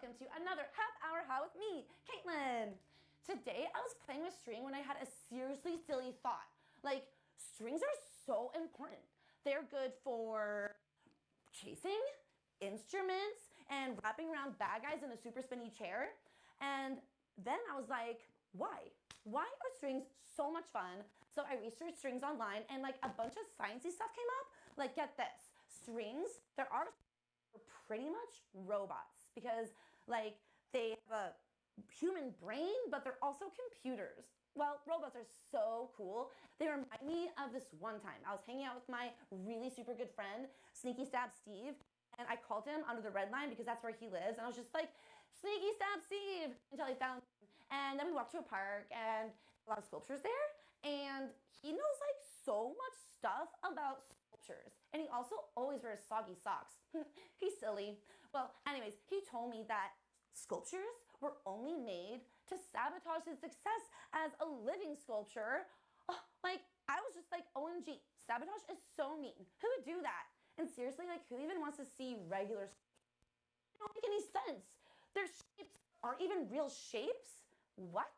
welcome to another half-hour How with me, Caitlin. Today I was playing with string when I had a seriously silly thought. Like, strings are so important. They're good for chasing, instruments, and wrapping around bad guys in a super spinny chair. And then I was like, why? Why are strings so much fun? So I researched strings online and like a bunch of sciencey stuff came up. Like, get this, strings, there are pretty much robots because like they have a human brain, but they're also computers. Well, robots are so cool. They remind me of this one time. I was hanging out with my really super good friend, Sneaky Stab Steve, and I called him under the red line because that's where he lives. And I was just like, Sneaky Stab Steve, until he found him. And then we walked to a park and a lot of sculptures there. And he knows like so much stuff about sculptures. And he also always wears soggy socks. He's silly. Well, anyways, he told me that sculptures were only made to sabotage his success as a living sculpture. Oh, like, I was just like, OMG, sabotage is so mean. Who would do that? And seriously, like, who even wants to see regular sculptures? They don't make any sense. Their shapes aren't even real shapes. What?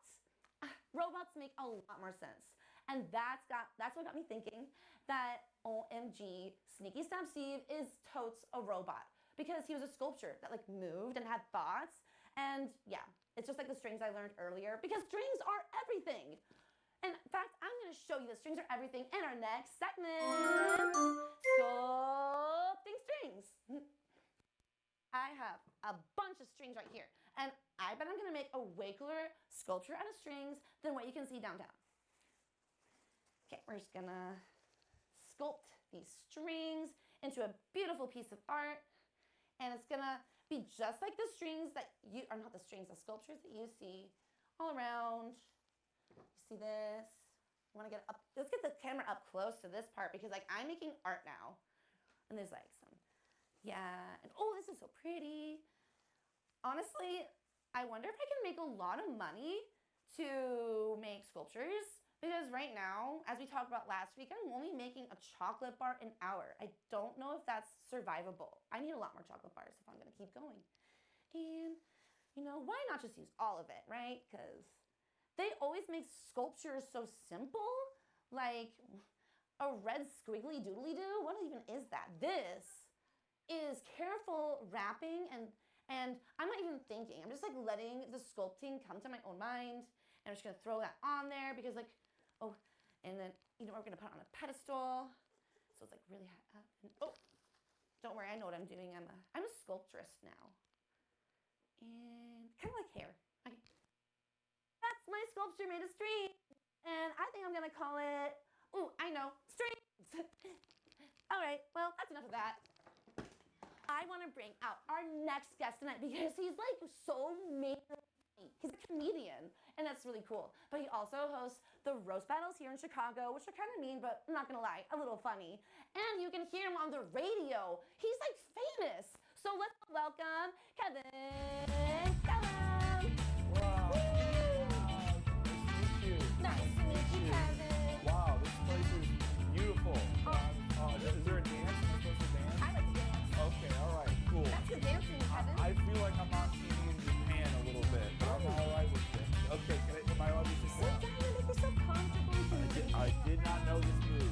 Robots make a lot more sense. And that's what got me thinking that OMG, Sneaky Stab Steve is totes a robot. Because he was a sculpture that like moved and had thoughts. And yeah, it's just like the strings I learned earlier because strings are everything. And in fact, I'm gonna show you that strings are everything in our next segment, Sculpting Strings. I have a bunch of strings right here. And I bet I'm gonna make a way cooler sculpture out of strings than what you can see downtown. Okay, we're just gonna sculpt these strings into a beautiful piece of art. And it's gonna be just like the strings that you, or not the strings, the sculptures that you see all around. You see this? You wanna get up, let's get the camera up close to this part because like I'm making art now. And there's like some, yeah, and oh, this is so pretty. Honestly, I wonder if I can make a lot of money to make sculptures. Because right now, as we talked about last week, I'm only making a chocolate bar an hour. I don't know if that's survivable. I need a lot more chocolate bars if I'm gonna keep going. And, you know, why not just use all of it, right? Because they always make sculptures so simple, like a red squiggly doodly doo. What even is that? This is careful wrapping and I'm not even thinking. I'm just like letting the sculpting come to my own mind. And I'm just gonna throw that on there because like, oh, and then, you know, we're gonna put it on a pedestal. So it's like really high up. And, oh, don't worry, I know what I'm doing. I'm a sculptress now. And kind of like hair. Okay. That's my sculpture made of string. And I think I'm gonna call it, ooh, I know, strings. All right, well, that's enough of that. I wanna bring out our next guest tonight because he's like so made. He's a comedian, and that's really cool. But he also hosts the roast battles here in Chicago, which are kind of mean, but I'm not gonna lie, a little funny. And you can hear him on the radio. He's like famous. So let's welcome Kevin Kellam. Wow. Nice to meet you, Kevin. Wow, this place is beautiful. Is there a dance? Am I supposed to dance? I like to dance. Okay, all right, cool. That's good dancing, Kevin. I feel like I'm on TV in Japan a little bit, but I'm all right with this. Okay, am I allowed to sit down? Sit down and make yourself comfortable. I did not know this move.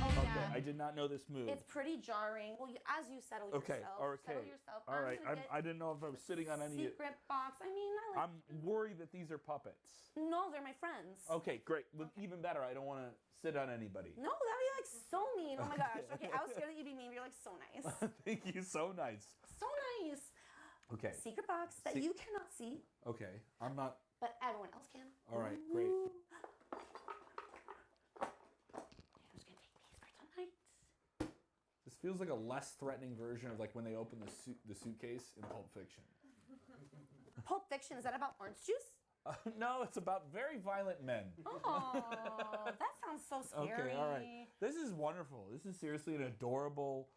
Oh, Okay, yeah. I did not know this move. It's pretty jarring. Well, as you settle yourself. Settle yourself. All right. I didn't know if I was sitting on any. Secret box. I mean, I'm worried that these are puppets. No, they're my friends. Okay, great. Well, even better, I don't want to sit on anybody. No, that'd be like so mean. Oh my gosh. Okay, I was scared that you'd be mean, but you're like so nice. Thank you. So nice. So nice. Okay. Secret box that you cannot see. Okay. I'm not. But everyone else can. All right. Great. I'm just gonna take these for tonight. This feels like a less threatening version of like when they open the suitcase in Pulp Fiction. Pulp Fiction, is that about orange juice? No, it's about very violent men. Oh, that sounds so scary. Okay, all right. This is wonderful. This is seriously an adorable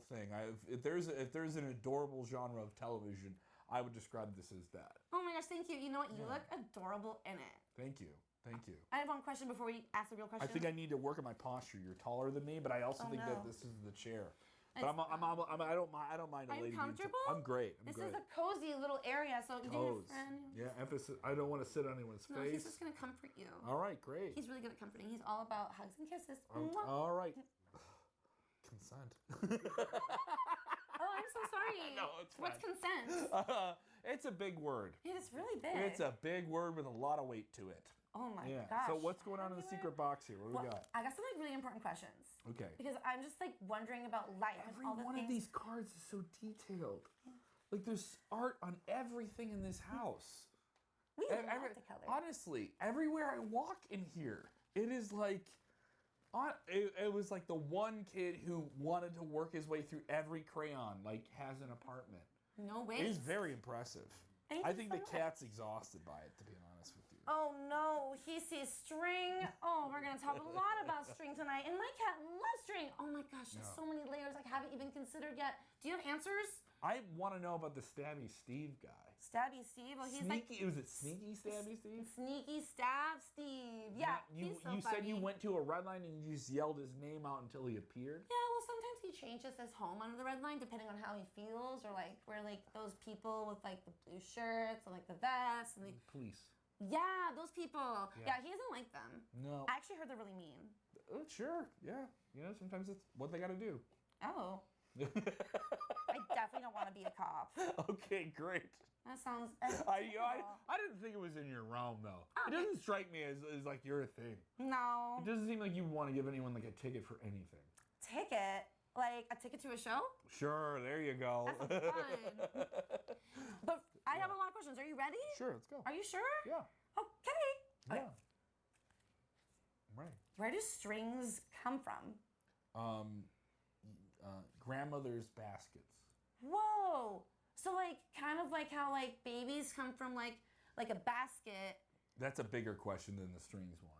thing. If there's an adorable genre of television, I would describe this as that. Oh my gosh, thank you. You know what? You look adorable in it. Thank you. Thank you. I have one question before we ask the real question. I think I need to work on my posture. You're taller than me, but I also think that this is the chair. But I don't mind a Are you lady. comfortable? I'm great. This is a cozy little area, so you do your Toes. friend. Yeah, emphasis. I don't want to sit on anyone's No, face. he's just gonna comfort you. All right, great. He's really good at comforting. He's all about hugs and kisses. Mwah. All right. Consent. Oh, I'm so sorry. No, it's What's fine. consent? It's a big word. It is really big. It's a big word with a lot of weight to it. Oh my Yeah. gosh. So what's going on in the Everywhere. secret box here? What do we got? I got some like really important questions. Okay. Because I'm just like wondering about life Every and all the one things. of these cards is so detailed. Like there's art on everything in this house. We love the color. Honestly, everywhere I walk in here, it is like, it was like the one kid who wanted to work his way through every crayon, like has an apartment. No way. It is very impressive. Thank I you think so the much. cat's exhausted by it, to be honest with you. Oh no, he sees string. Oh, we're gonna talk a lot about string tonight. And my cat loves string. Oh my gosh, there's so many layers I haven't even considered yet. Do you have answers? I want to know about the Stabby Steve guy. Stabby Steve. Oh, he's Sneaky, was it Sneaky Stabby Steve? Sneaky Stab Steve. Yeah, You he's so said you funny. went to a red line and you just yelled his name out until he appeared? Yeah, well, sometimes he changes his home under the red line depending on how he feels, or like where like those people with like the blue shirts and like the vests and the Police. yeah, those people. Yeah. Yeah, he doesn't like them. No. I actually heard they're really mean. Sure, yeah. You know, sometimes it's what they got to do. Oh, I definitely don't want to be a cop. Okay, great. That sounds. I didn't think it was in your realm, though. It doesn't strike me as like your thing. No. It doesn't seem like you want to give anyone like a ticket for anything. Ticket? Like a ticket to a show? Sure, there you go. That sounds fun. But I have a lot of questions. Are you ready? Sure, let's go. Are you sure? Yeah. Okay. Yeah. Right. Where do strings come from? Grandmother's baskets. Whoa. So like kind of like how like babies come from like a basket. That's a bigger question than the strings one.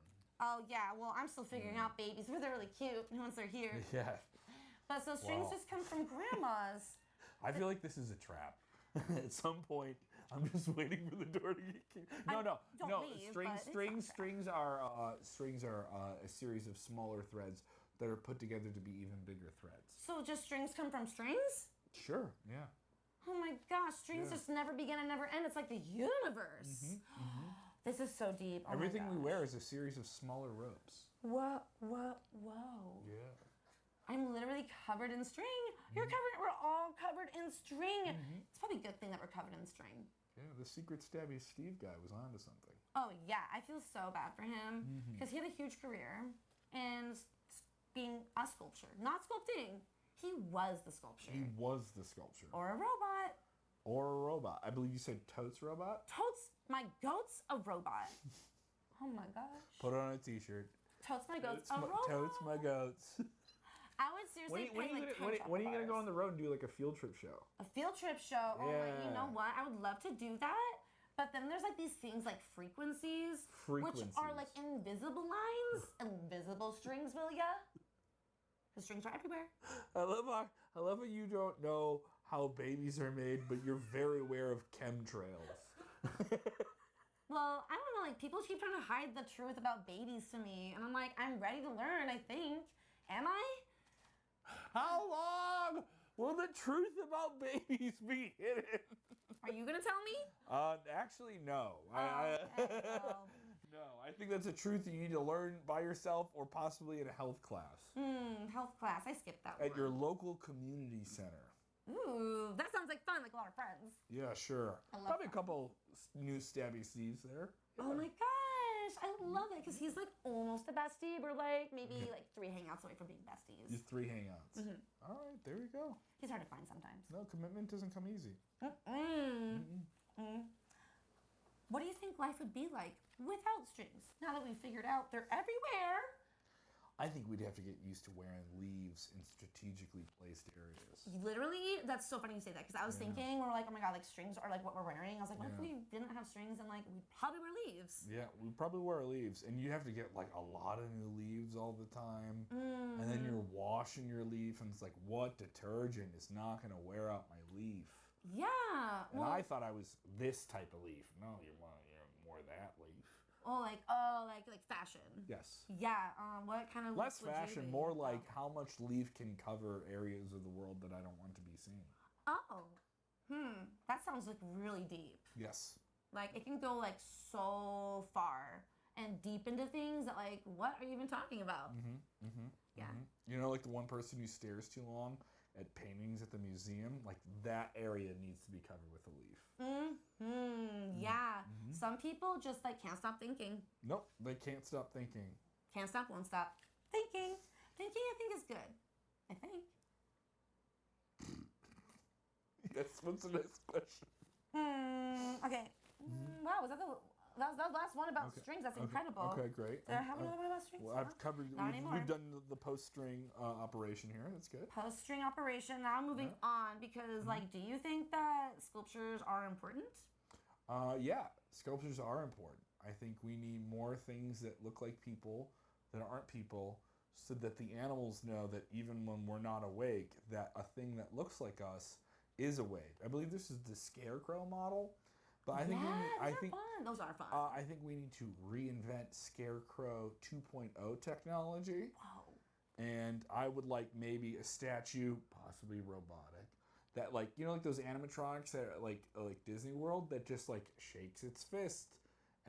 Oh yeah, well I'm still figuring out babies, but they're really cute once they're here. Yeah. But so strings Wow. just come from grandmas. I feel like this is a trap. At some point, I'm just waiting for the door to get kicked. No. don't leave, but it's Strings are a series of smaller threads that are put together to be even bigger threads. So just strings come from strings? Sure. Yeah. Oh my gosh, strings Yeah. just never begin and never end. It's like the universe. This is so deep. Oh Everything my we gosh. wear is a series of smaller ropes. Whoa. Yeah. I'm literally covered in string. You're covered. We're all covered in string. It's probably a good thing that we're covered in string. Yeah. The secret Stabby Steve guy was onto something. Oh yeah, I feel so bad for him because he had a huge career in being a sculptor, not sculpting. He was the sculpture. He was the sculpture. Or a robot. Or a robot. I believe you said totes robot. Totes my goat's a robot. Oh my gosh. Put it on a t-shirt. Totes my goat's a robot. Totes my goats. I would seriously pay like 10 when are you gonna go on $12. the road and do like a field trip show? A field trip show. Oh my, you know Yeah. what? I would love to do that. But then there's like these things like frequencies, which are like invisible lines, invisible strings, will ya? The strings are everywhere. I love how you don't know how babies are made, but you're very aware of chemtrails. Well, I don't know, like people keep trying to hide the truth about babies to me, and I'm like, I'm ready to learn, I think. Am I? How long will the truth about babies be hidden? Are you gonna tell me? Actually, no. Okay, well. No, I think that's a truth that you need to learn by yourself or possibly in a health class. Health class. I skipped that At one. your local community center. Ooh, that sounds like fun, like a lot of friends. Yeah, sure. I love Probably that. a couple new Stabby Steves there. Oh my gosh, I love it because he's like almost a bestie. We're like maybe like 3 hangouts away from being besties. Just 3 hangouts. All right, there we go. He's hard to find sometimes. No, commitment doesn't come easy. What do you think life would be like without strings? Now that we've figured out they're everywhere. I think we'd have to get used to wearing leaves in strategically placed areas. Literally, that's so funny you say that because I was thinking, we're like, oh my god, like strings are like what we're wearing. I was like, what if we didn't have strings and like we'd probably wear leaves? Yeah, we probably wear leaves, and you have to get like a lot of new leaves all the time, and then you're washing your leaf, and it's like, what detergent is not going to wear out my leaf? Yeah. And Well, I thought I was this type of leaf. No, you're more that leaf. like fashion. Yes. Yeah. What kind of Less looks would you fashion, be? more like how much leaf can cover areas of the world that I don't want to be seen. Oh. That sounds like really deep. Yes. Like it can go like so far and deep into things that like what are you even talking about? Yeah. You know, like the one person who stares too long at paintings at the museum, like that area needs to be covered with a leaf. Yeah. Some people just like can't stop thinking. Nope, they can't stop thinking. Can't stop, won't stop. Thinking. Thinking I think is good. I think. Yes, what's the next question? Okay. Wow, was that the last one about strings? That's incredible. Okay, great. Did I have another one about strings? Well, I've covered. Not anymore. We've done the post string operation here. That's good. Post string operation. Now moving on because, like, do you think that sculptures are important? Yeah, sculptures are important. I think we need more things that look like people that aren't people, so that the animals know that even when we're not awake, that a thing that looks like us is awake. I believe this is the scarecrow model. But I think those are fun. I think we need to reinvent Scarecrow 2.0 technology. Wow. And I would like maybe a statue, possibly robotic, that like like those animatronics that are like Disney World that just like shakes its fist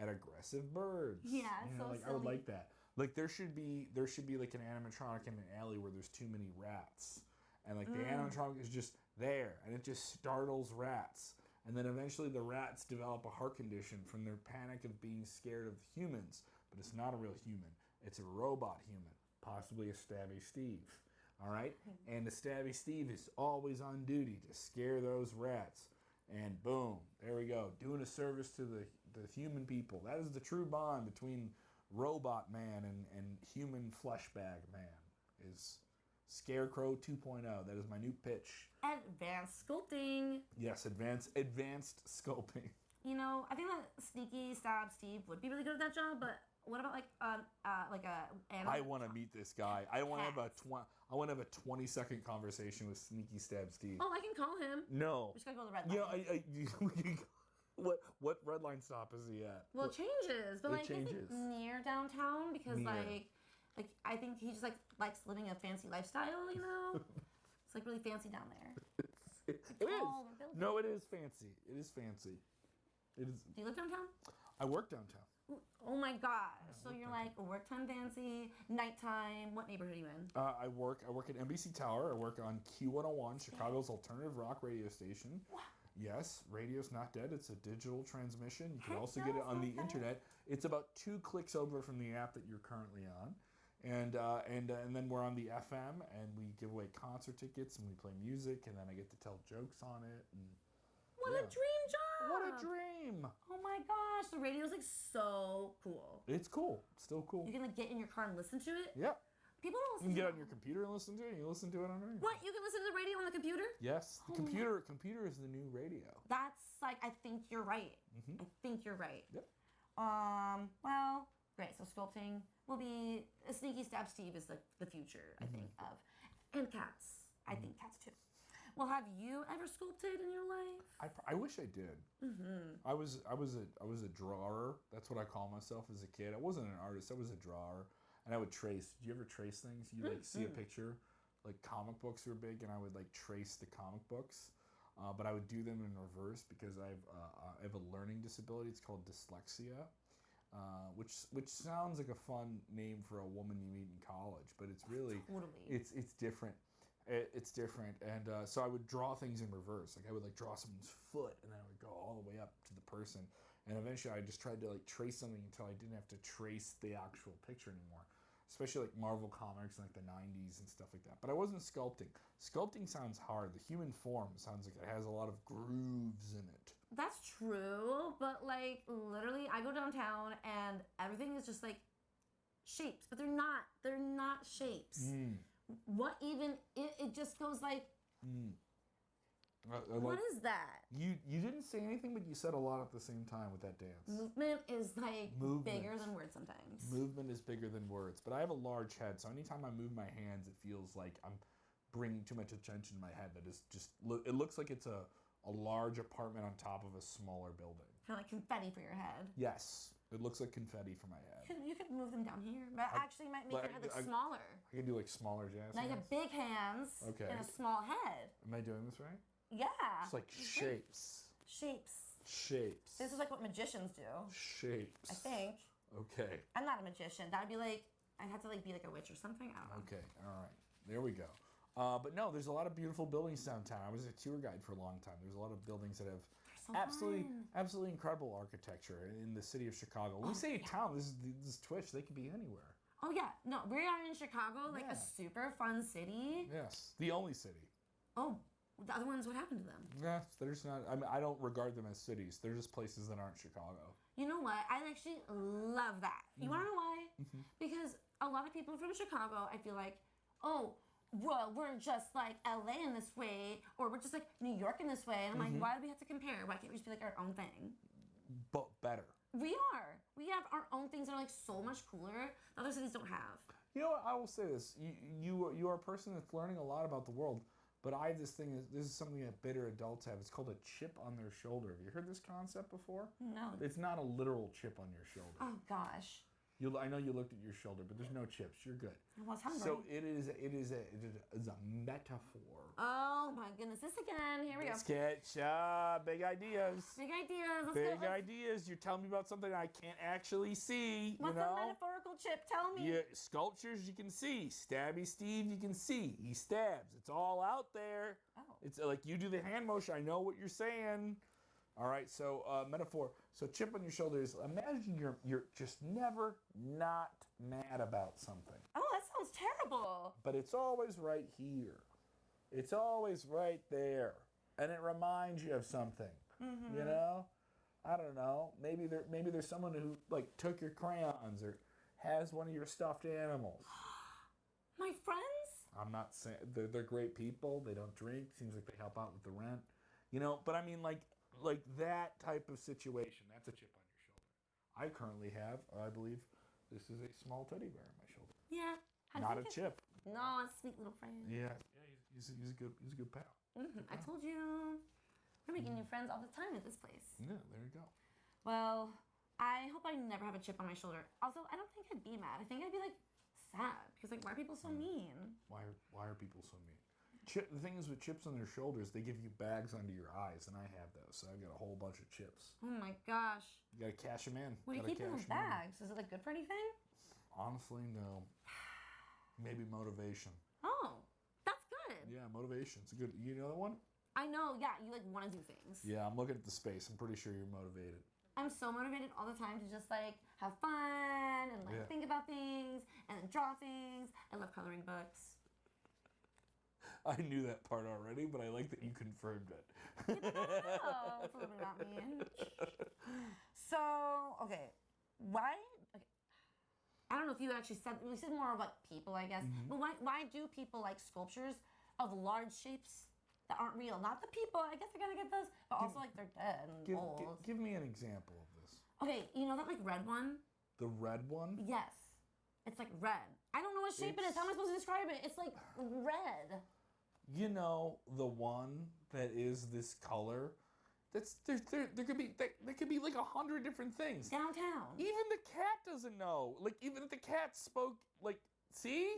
at aggressive birds. Yeah, you so know, like silly. I would like that. Like there should be like an animatronic in an alley where there's too many rats, and like the animatronic is just there and it just startles rats. And then eventually the rats develop a heart condition from their panic of being scared of humans. But it's not a real human. It's a robot human, possibly a Stabby Steve. All right? And the Stabby Steve is always on duty to scare those rats. And boom, there we go. Doing a service to the human people. That is the true bond between robot man and human flesh bag man is Scarecrow 2.0. That is my new pitch. Advanced sculpting. Yes, advanced sculpting. You know, I think that Sneaky Stab Steve would be really good at that job, but what about like a animal? I want to meet this guy. I want to have a 20-second conversation with Sneaky Stab Steve. Oh, I can call him. No. We just gotta go to the red line. What red line stop is he at? Well, it changes, but It like I think changes. near downtown because Near. like I think he just like likes living a fancy lifestyle, you know? It's like really fancy down there. It is. building. No, it is fancy. It is fancy. It is. Do you live downtown? I work downtown. Oh my gosh. So you're like work time fancy, nighttime. What neighborhood are you in? I work at NBC Tower. I work on Q101, Chicago's alternative rock radio station. Wow. Yes, radio's not dead. It's a digital transmission. You can also get it on the internet. It's about 2 clicks over from the app that you're currently on. And then we're on the FM, and we give away concert tickets, and we play music, and then I get to tell jokes on it. And What a dream job! what a dream! Oh my gosh, the radio's like so cool. It's cool. Still cool. You can like get in your car and listen to it. Yeah. People don't You listen can get to on your computer and listen to it. You can listen to it on radio. What? You can listen to the radio on the computer? Yes. The computer is the new radio. That's like I think you're right. Mm-hmm. I think you're right. Yep. Well, great. So sculpting will be a Sneaky Stab Steve is the future, I think, of and cats. I think cats too. Well, have you ever sculpted in your life? I wish I did. I was a drawer. That's what I call myself as a kid. I wasn't an artist. I was a drawer, and I would trace. Do you ever trace things? You like see a picture, like comic books were big, and I would like trace the comic books, but I would do them in reverse because I have a learning disability. It's called dyslexia. Which sounds like a fun name for a woman you meet in college, but it's really it's different. It's different, and so I would draw things in reverse. Like I would like draw someone's foot, and then I would go all the way up to the person, and eventually I just tried to like trace something until I didn't have to trace the actual picture anymore. Especially like Marvel comics in like the 90s and stuff like that. But I wasn't sculpting. Sculpting sounds hard. The human form sounds like it has a lot of grooves in it. That's true, but like literally I go downtown and everything is just like shapes, but they're not shapes. What even it just goes like what is that? You didn't say anything, but you said a lot at the same time with that dance. Movement is like bigger than words sometimes. Movement is bigger than words, but I have a large head, so anytime I move my hands, it feels like I'm bringing too much attention to my head. That is just it looks like it's a large apartment on top of a smaller building. Kind of like confetti for your head. Yes. It looks like confetti for my head. You could move them down here, but actually might make your head look smaller. I can do like smaller jazz Now you hands. have big hands Okay. and a small head. Am I doing this right? Yeah. It's like shapes. Shapes. Shapes. This is like what magicians do. Shapes. I think. Okay. I'm not a magician. That would be like, I'd have to like be like a witch or something. I don't know. Okay. All right. There we go. But no, there's a lot of beautiful buildings downtown. I was a tour guide for a long time. There's a lot of buildings that have So absolutely incredible architecture in the city of Chicago. When we say town, this is Twitch. They could be anywhere. Oh yeah, no, we are in Chicago, like a super fun city. Yes, the only city. Oh, the other ones, what happened to them? Yeah, there's not. I mean, I don't regard them as cities. They're just places that aren't Chicago. You know what? I actually love that. You want to know why? Because a lot of people from Chicago, I feel like, oh, well, we're just like LA in this way, or we're just like New York in this way. And I'm like, why do we have to compare? Why can't we just be like our own thing? But better. We are. We have our own things that are like so much cooler that other cities don't have. You know what? I will say this. You are a person that's learning a lot about the world. But I have this thing. This is something that bitter adults have. It's called a chip on their shoulder. Have you heard this concept before? No. It's not a literal chip on your shoulder. Oh gosh. I know you looked at your shoulder, but there's no chips. You're good. I was hungry. So it is a metaphor. Oh my goodness, this again. Here we go. Sketch, big ideas. Big ideas. Let's Big go. ideas. You're telling me about something I can't actually see. What's you know? a metaphorical chip? Tell me. Yeah, sculptures you can see. Stabby Steve you can see. He stabs. It's all out there. Oh. It's like you do the hand motion. I know what you're saying. All right, so metaphor. So chip on your shoulder is imagine you're just never not mad about something. Oh, that sounds terrible. But it's always right here. It's always right there. And it reminds you of something. You know? I don't know. Maybe there's someone who like took your crayons or has one of your stuffed animals. My friends? I'm not saying they're great people. They don't drink. Seems like they help out with the rent. You know, but I mean like that type of situation. That's a chip on your shoulder. I currently have, I believe, this is a small teddy bear on my shoulder. Yeah. Not a chip. No, a sweet little friend. Yeah. He's a good pal. I told you. We're making new friends all the time at this place. Yeah, there you go. Well, I hope I never have a chip on my shoulder. Also, I don't think I'd be mad. I think I'd be like sad because like why are people so mean? Why are people so mean? The thing is with chips on their shoulders, they give you bags under your eyes, and I have those, so I've got a whole bunch of chips. Oh my gosh. You gotta cash them in. What do you keep in those bags? Is it like good for anything? Honestly, no. Maybe motivation. Oh, that's good. Yeah, motivation's good. You know that one? I know, yeah, you like want to do things. Yeah, I'm looking at the space. I'm pretty sure you're motivated. I'm so motivated all the time to just like have fun and like think about things and draw things. I love coloring books. I knew that part already, but I like that you confirmed it. No, it's a little bit about me. So, okay, why? Okay, I don't know if you actually said. We said more of like people, I guess. But why do people like sculptures of large shapes that aren't real? Not the people. I guess I gotta get those, but also like they're dead and old. Give me an example of this. Okay, you know that like red one? The red one? Yes, it's like red. I don't know what shape it is. How am I supposed to describe it? It's like red. You know the one that is this color. That's there could be like 100 different things. Downtown. Even the cat doesn't know. Like even if the cat spoke, like see?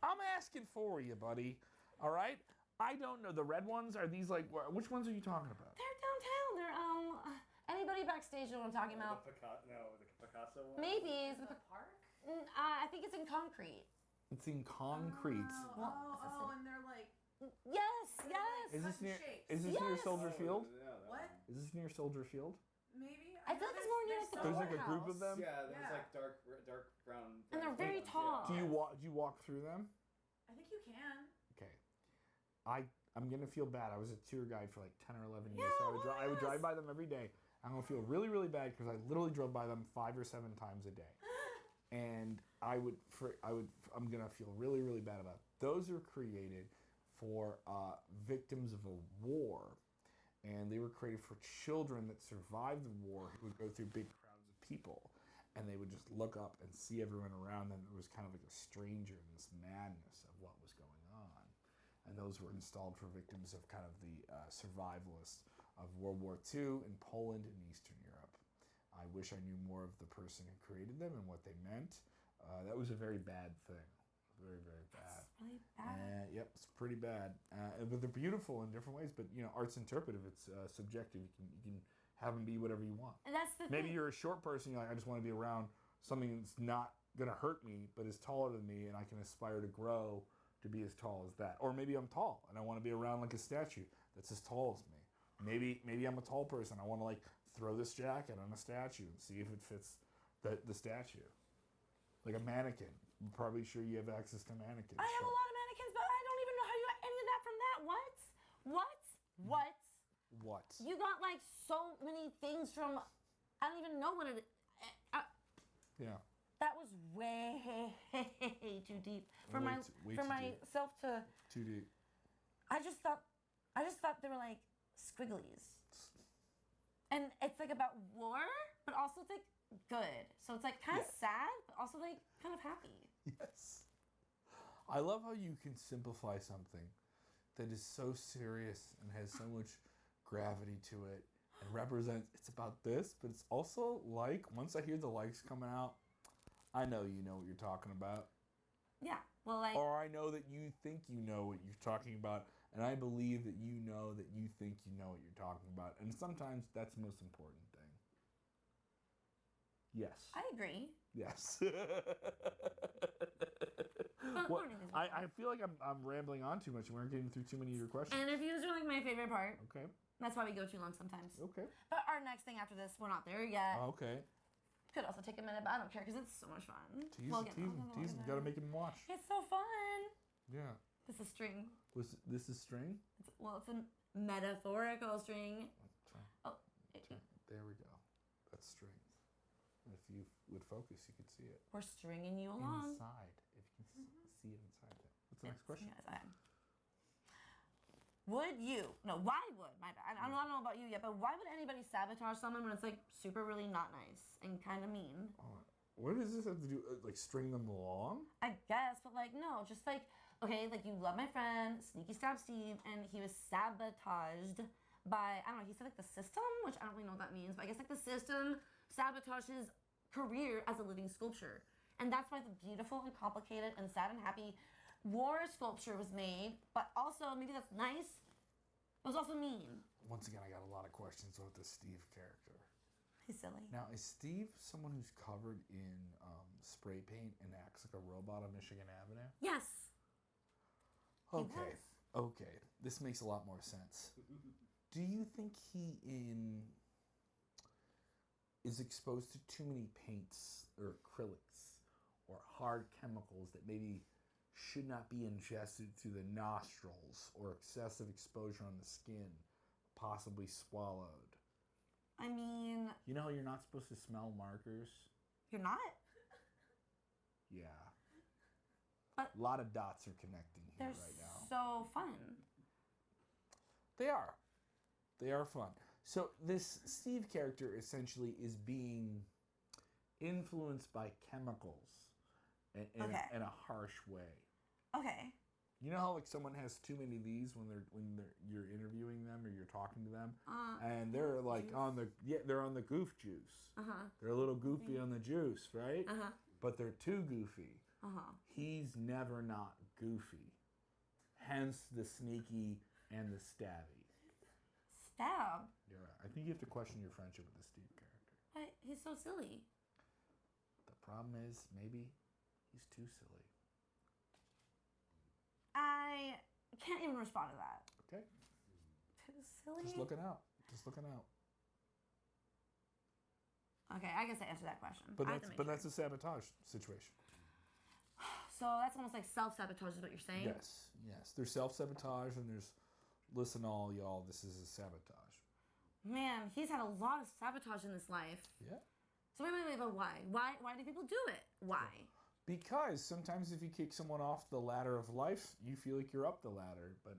I'm asking for you, buddy. All right. I don't know. The red ones are these like which ones are you talking about? They're downtown. They're anybody backstage knows what I'm talking about. The Picasso one? Maybe. Is it the park? I think it's in concrete. It's in concrete. And they're like, Yes. Is this near? shapes. Is this near Yes. Soldier Field? what? Is this near Soldier Field? Maybe? I feel like it's more near like the There's like a group courthouse. of them. Yeah, there's Yeah. like dark brown. And they're very ones, tall. Do you walk through them? I think you can. Okay. I'm gonna feel bad. I was a tour guide for like 10 or 11 years, Yeah, so I would yes. drive by them every day. I'm gonna feel really, really bad because I literally drove by them 5 or 7 times a day, and I'm gonna feel really, really bad about it. Those are created for victims of a war, and they were created for children that survived the war who would go through big crowds of people, and they would just look up and see everyone around them. It was kind of like a stranger in this madness of what was going on. And those were installed for victims of kind of the survivalists of World War II in Poland and Eastern Europe. I wish I knew more of the person who created them and what they meant. That was a very bad thing. Very, very bad. That's really bad. Yep, it's pretty bad. But they're beautiful in different ways. But art's interpretive. It's subjective. You can have them be whatever you want. And that's the Maybe thing. you're a short person. You're like, I just want to be around something that's not gonna hurt me, but is taller than me, and I can aspire to grow to be as tall as that. Or maybe I'm tall and I want to be around like a statue that's as tall as me. Maybe I'm a tall person. I want to like throw this jacket on a statue and see if it fits the statue. Like a mannequin. I'm probably sure you have access to mannequins. I have a lot of mannequins, but I don't even know how you got any of that from that. What? What? You got like so many things from. I don't even know what it. Yeah. That was way too deep for Way too deep. myself to. Too deep. I just thought they were like squigglies, and it's like about war, but also it's like good. So it's like kind of sad, but also like kind of happy. Yes. I love how you can simplify something that is so serious and has so much gravity to it and represents it's about this, but it's also like once I hear the likes coming out, I know you know what you're talking about. Yeah. Well, like. Or I know that you think you know what you're talking about, and I believe that you know that you think you know what you're talking about. And sometimes that's the most important thing. Yes. I agree. Yes. But Well, learning is I feel like I'm rambling on too much and we're getting through too many of your questions. Interviews are like my favorite part. Okay. That's why we go too long sometimes. Okay. But our next thing after this, we're not there yet. Okay. Could also take a minute, but I don't care because it's so much fun. Tease We'll him, get- tease we'll him, get tease him. there. Gotta make him watch. It's so fun. Yeah. This is string. This is string? It's a metaphorical string. Try. Oh, There we go. That's string. And if you would focus, you could see it. we're stringing you along. Inside. If you can see it inside there. What's the next question? Yes, I am. Why would, my bad, I don't know about you yet, but why would anybody sabotage someone when it's like super really not nice and kind of mean? Oh, what does this have to do? Like string them along? I guess, but like, no, just like, okay, like you love my friend, Sneaky Stab Steve, and he was sabotaged by, I don't know, he said like the system, which I don't really know what that means, but I guess like the system sabotaged his career as a living sculpture. And that's why the beautiful and complicated and sad and happy war sculpture was made, but also, maybe that's nice, it was also mean. Once again, I got a lot of questions about the Steve character. He's silly. Now, is Steve someone who's covered in spray paint and acts like a robot on Michigan Avenue? Yes. Okay. was. Okay. This makes a lot more sense. Do you think he is exposed to too many paints or acrylics or hard chemicals that maybe should not be ingested through the nostrils or excessive exposure on the skin, possibly swallowed? I mean, You know how you're not supposed to smell markers? you're not? Yeah. But A lot of dots are connecting here they're right now. so fun. They are. They are fun. So this Steve character essentially is being influenced by chemicals Okay. in a harsh way. Okay. You know how like someone has too many of these when you're interviewing them or you're talking to them, and they're like juice. they're on the goof juice. They're a little goofy on the juice, right? But they're too goofy. He's never not goofy. Hence the sneaky and the stabby. Stab. Yeah, I think you have to question your friendship with the Steve character. But he's so silly. The problem is maybe he's too silly. I can't even respond to that. Okay, Too silly. just looking out. Just looking out. Okay, I guess I answered that question. But I have to make that's sure. a sabotage situation. So that's almost like self-sabotage is what you're saying? Yes. There's self-sabotage and there's listen all y'all, this is a sabotage. Man, he's had a lot of sabotage in his life. Yeah. So wait, but why? Why do people do it? Why? Because sometimes if you kick someone off the ladder of life, you feel like you're up the ladder, but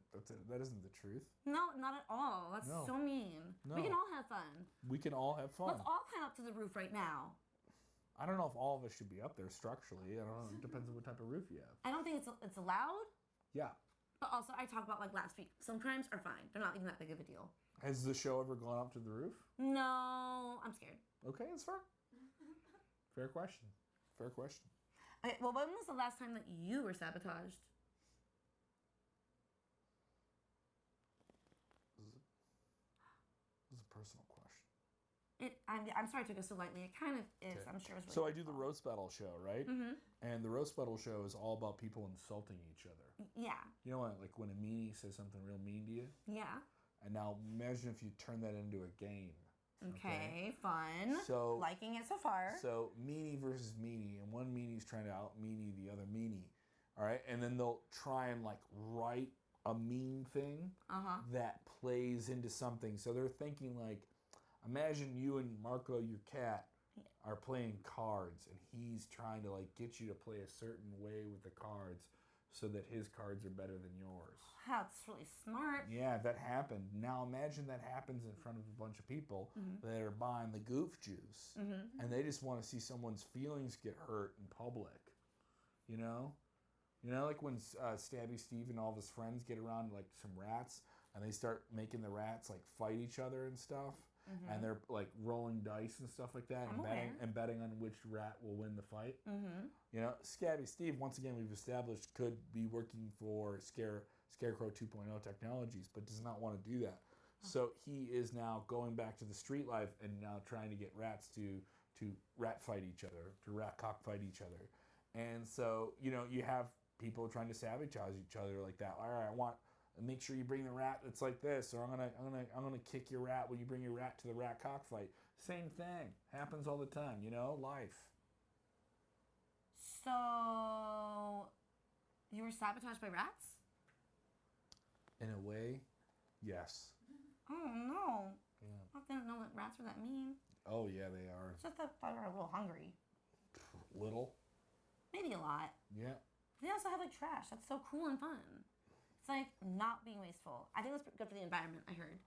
that isn't the truth. No, not at all. That's No. so mean. No. We can all have fun. We can all have fun. Let's all climb up to the roof right now. I don't know if all of us should be up there structurally. I don't know. It depends on what type of roof you have. I don't think it's allowed. Yeah. But also, I talked about like last week. Some crimes are fine. They're not even that big of a deal. Has the show ever gone up to the roof? No, I'm scared. Okay, that's fair. Fair question. Fair question. Okay, well, when was the last time that you were sabotaged? This is a personal question. I'm sorry I took it so lightly. It kind of is. Okay. I'm sure it's really So I do the roast battle show, right? Mm-hmm. And the roast battle show is all about people insulting each other. Yeah. You know what? Like when a meanie says something real mean to you. Yeah. And now imagine if you turn that into a game. Okay, fun. So liking it so far. So meanie versus meanie, and one meanie's trying to out meanie the other meanie. All right, and then they'll try and like write a mean thing that plays into something. So they're thinking like, imagine you and Marco, your cat, are playing cards, and he's trying to like get you to play a certain way with the cards, so that his cards are better than yours. That's really smart. Yeah, that happened. Now imagine that happens in front of a bunch of people that are buying the goof juice, and they just want to see someone's feelings get hurt in public. You know like when Stabby Steve and all of his friends get around like some rats, and they start making the rats like fight each other and stuff, and they're like rolling dice and stuff like that, and betting on which rat will win the fight. You know, Scabby Steve, once again, we've established, could be working for Scarecrow 2.0 Technologies, but does not want to do that. So he is now going back to the street life and now trying to get rats to rat fight each other, to rat cockfight each other. And so, you know, you have people trying to sabotage each other like that. All right, make sure you bring the rat that's like this, or I'm gonna kick your rat when you bring your rat to the rat cockfight. Same thing happens all the time, you know, life. So, you were sabotaged by rats? In a way, yes. Oh no! Yeah. I didn't know that rats were that mean. Oh yeah, they are. Just that they were a little hungry. Little. Maybe a lot. Yeah. They also have like trash. That's so cool and fun. It's like not being wasteful. I think that's good for the environment, I heard.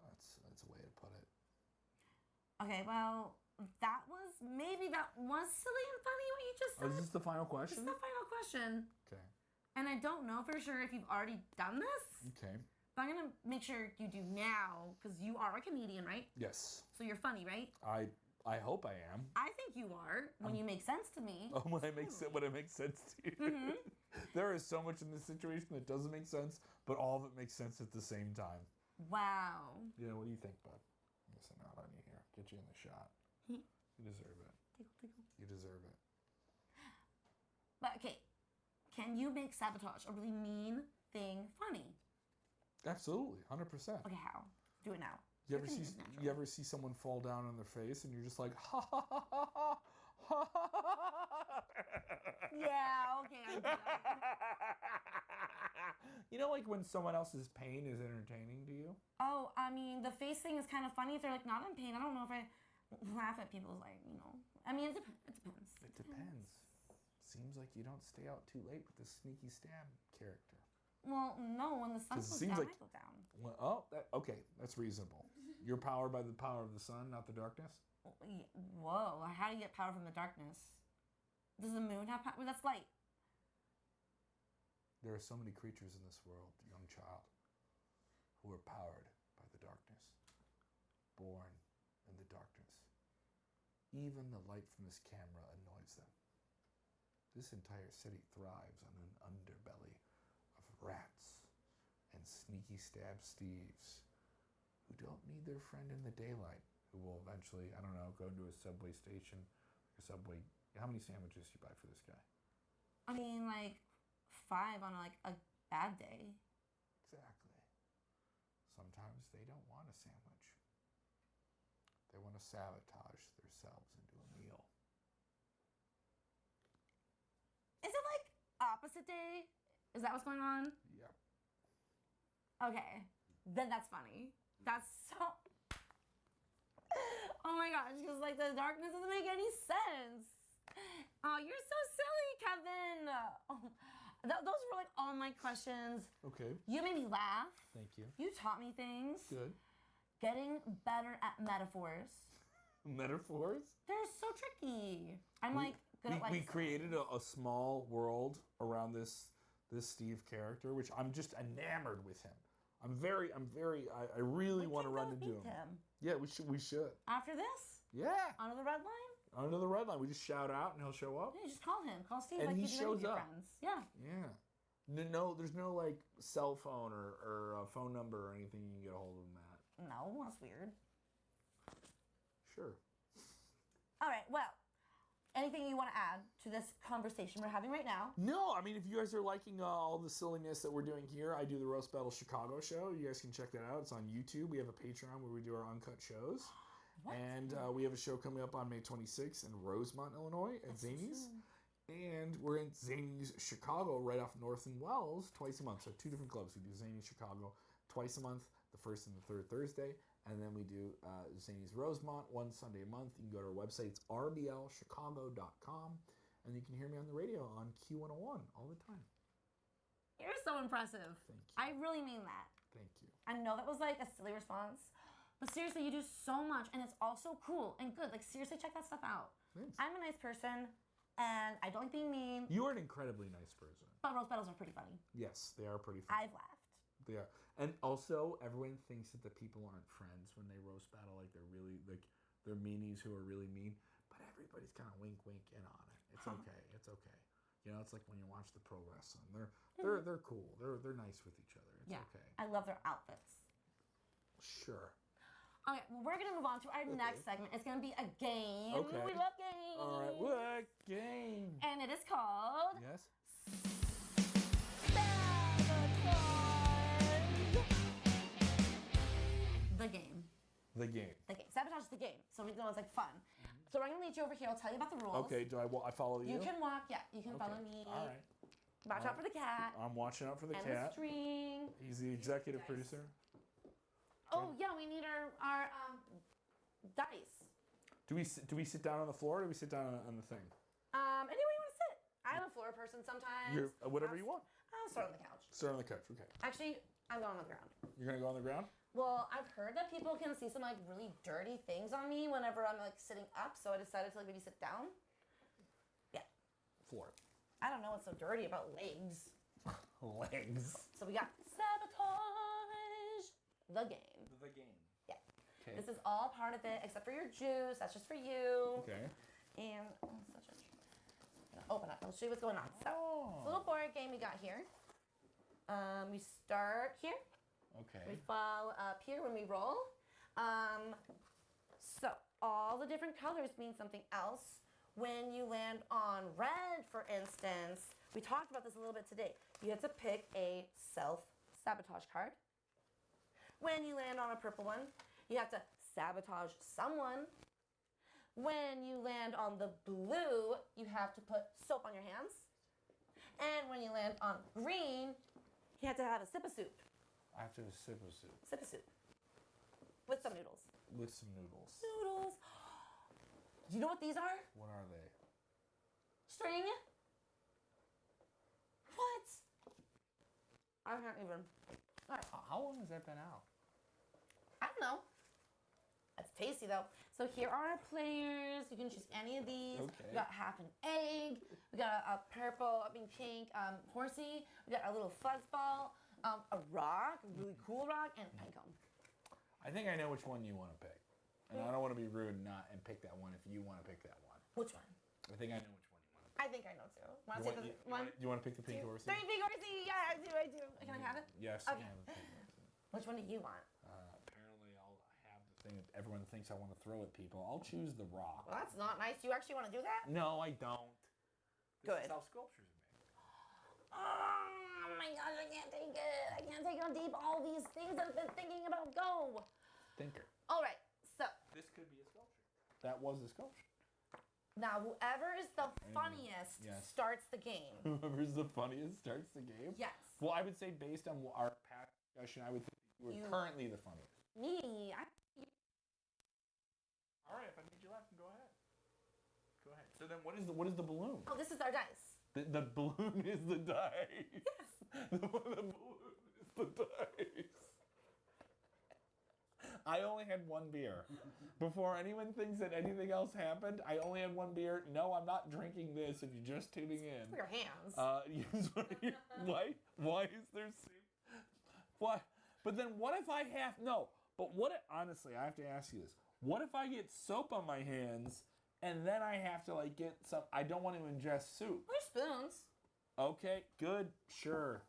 That's a way to put it. Okay, well, that was silly and funny what you just said. Oh, is this the final question? This is the final question. Okay. And I don't know for sure if you've already done this. Okay. But I'm going to make sure you do now, because you are a comedian, right? Yes. So you're funny, right? I hope I am. I think you are, when you make sense to me. Oh, when it makes sense to you. There is so much in this situation that doesn't make sense, but all of it makes sense at the same time. Wow. Yeah, what do you think, bud? I'm missing out on you here. Get you in the shot. You deserve it. You deserve it. But okay, can you make sabotage, a really mean thing, funny? Absolutely, 100%. Okay, how? Do it now. You ever see someone fall down on their face and you're just like, ha ha ha ha ha ha ha ha. Yeah, okay, I do that. You know, like when someone else's pain is entertaining to you? Oh, I mean, the face thing is kind of funny if they're like not in pain. I don't know if I laugh at people's like, you know. I mean, it depends. It depends. Seems like you don't stay out too late with the sneaky stab character. Well, no, when the sun goes down, I go down. Well, okay, that's reasonable. You're powered by the power of the sun, not the darkness? Whoa, how do you get power from the darkness? Does the moon have power? Well, that's light. There are so many creatures in this world, young child, who are powered by the darkness, born in the darkness. Even the light from this camera annoys them. This entire city thrives on an underbelly of rats and sneaky stab Steves who don't need their friend in the daylight, who will eventually, I don't know, go into a subway station, a subway. How many sandwiches do you buy for this guy? I mean, like 5 on like a bad day. Exactly. Sometimes they don't want a sandwich. They want to sabotage themselves into a meal. Is it like opposite day? Is that what's going on? Yep. Okay. Then that's funny. That's so... Oh my gosh, because like the darkness doesn't make any sense. Oh, you're so silly, Kevin. Oh, those were like all my questions. Okay. You made me laugh. Thank you. You taught me things. Good. Getting better at metaphors. Metaphors? They're so tricky. I'm like good at like... We created a small world around this Steve character, which I'm just enamored with him. I really want to run into him. him. Yeah, we should. After this, Yeah. under the red line, Under the red line. We just shout out and he'll show up. yeah, just call him. Call Steve And like he you do any shows of your up. friends. Yeah. Yeah. No, there's no like cell phone or phone number or anything you can get a hold of him at. No, that's weird. Sure. All right. Well, anything you want to add to this conversation we're having right now? No, I mean, if you guys are liking all the silliness that we're doing here, I do the Roast Battle Chicago show. You guys can check that out. It's on YouTube. We have a Patreon where we do our uncut shows. What? And we have a show coming up on May 26th in Rosemont, Illinois at Zanies. And we're in Zanies, Chicago, right off North and Wells, twice a month. So 2 different clubs. We do Zanies, Chicago twice a month, the first and the third Thursday. And then we do Zanies, Rosemont, one Sunday a month. You can go to our website. It's rblchicago.com. And you can hear me on the radio on Q101 all the time. You're so impressive. Thank you. I really mean that. Thank you. I know that was like a silly response, but seriously, you do so much, and it's also cool and good. Like, seriously, check that stuff out. Thanks. I'm a nice person, and I don't like being mean, You are an incredibly nice person. but roast battles are pretty funny. Yes, they are pretty fun. I've laughed. They are. And also, everyone thinks that the people aren't friends when they roast battle. Like, they're really, like, they're meanies who are really mean. But everybody's kind of wink in on it. It's okay. It's okay. You know, it's like when you watch the pro wrestling. They're cool. They're nice with each other. It's Yeah. okay. I love their outfits. Sure. Okay, well, we're gonna move on to our next segment. It's gonna be a game. Okay. We love games. All right. What game? And it is called Yes. Sabotage. The game. The game. The game. Sabotage is the game. So we know it's like fun. So we're gonna lead you over here. I'll tell you about the rules. Okay. Do I follow you? You can walk. Yeah, you can follow me. All right. Watch out for the cat. I'm watching out for the and the cat. string. He's the executive producer. Oh yeah, we need our dice. Do we sit down on the floor or do we sit down on the thing? Anywhere you want to sit. I'm a floor person sometimes. You're whatever you want. I'll start on the couch. Sit on the couch. Okay. Actually, I'm going on the ground. You're gonna go on the ground. Well, I've heard that people can see some like really dirty things on me whenever I'm like sitting up, so I decided to like maybe sit down. Yeah. Floor. I don't know what's so dirty about legs. Legs. So we got Sabotage, the game. The game. Yeah. Okay. This is all part of it, except for your juice. That's just for you. Okay. And such a. I'm gonna open up. I'll show you what's going on. So, it's a little board game we got here. We start here. Okay. We fall up here when we roll. So all the different colors mean something else. When you land on red, for instance, we talked about this a little bit today. You have to pick a self-sabotage card. When you land on a purple one, you have to sabotage someone. When you land on the blue, you have to put soap on your hands. And when you land on green, you have to have a sip of soup. I have to have a sip of soup. Sip of soup. With some noodles. With some noodles. Noodles. Do you know what these are? What are they? String. What? I can't even. All right. How long has that been out? I don't know. It's tasty though. So here are our players. You can choose any of these. Okay. We got half an egg. We got a purple, pink horsey. We got a little fuzzball, a rock, a really cool rock, and a pine cone. I think I know which one you want to pick. And I don't want to be rude and pick that one if you want to pick that one. Which one? I think I know which one you want to pick. I think I know too. Want to say this one? You want to pick the pink Two, horsey? three, big horsey. Yeah, I do. Can I have it? Yes. Okay. You can have the pink horsey. Which one do you want? Apparently, I'll have the thing that everyone thinks I want to throw at people. I'll choose the rock. Well, that's not nice. You actually want to do that? No, I don't. Good. This is how sculptures are made. Oh my gosh, I can't take it. I can't take how deep all these things I've been thinking about go. Thinker. All right, so This could be a sculpture. That was a sculpture. now whoever is the funniest Yes. starts the game. Whoever's the funniest starts the game. Yes. Well, I would say based on our past discussion, I would think you were currently the funniest. Me, All right, if I need you left, go ahead. Go ahead. So then, what is the balloon? oh, this is our dice. The balloon is the dice. Yes. The balloon is the dice. I only had one beer. Before anyone thinks that anything else happened, I only had one beer. No, I'm not drinking this if you're just tuning in. For your hands. Why is there soup? What? But then what if I have no? But what? Honestly, I have to ask you this: what if I get soap on my hands and then I have to like get some? I don't want to ingest soup. There's spoons. Okay, good, sure.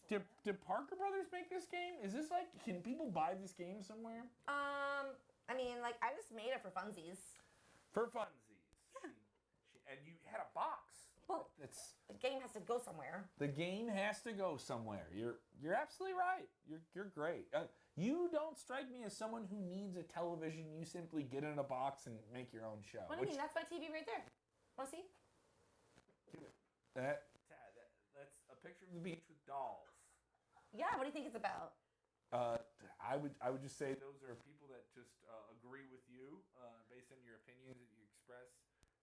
Did Parker Brothers make this game? Is this like? Can people buy this game somewhere? I mean, like, I just made it for funsies. For funsies. And you had a box. Well, It's the game has to go somewhere. the game has to go somewhere. You're absolutely right. You're great. You don't strike me as someone who needs a television. You simply get in a box and make your own show. What do you mean? That's my TV right there. Want to see? That's a picture of the beach with dolls. Yeah, what do you think it's about? I would just say those are people that just agree with you based on your opinions that you express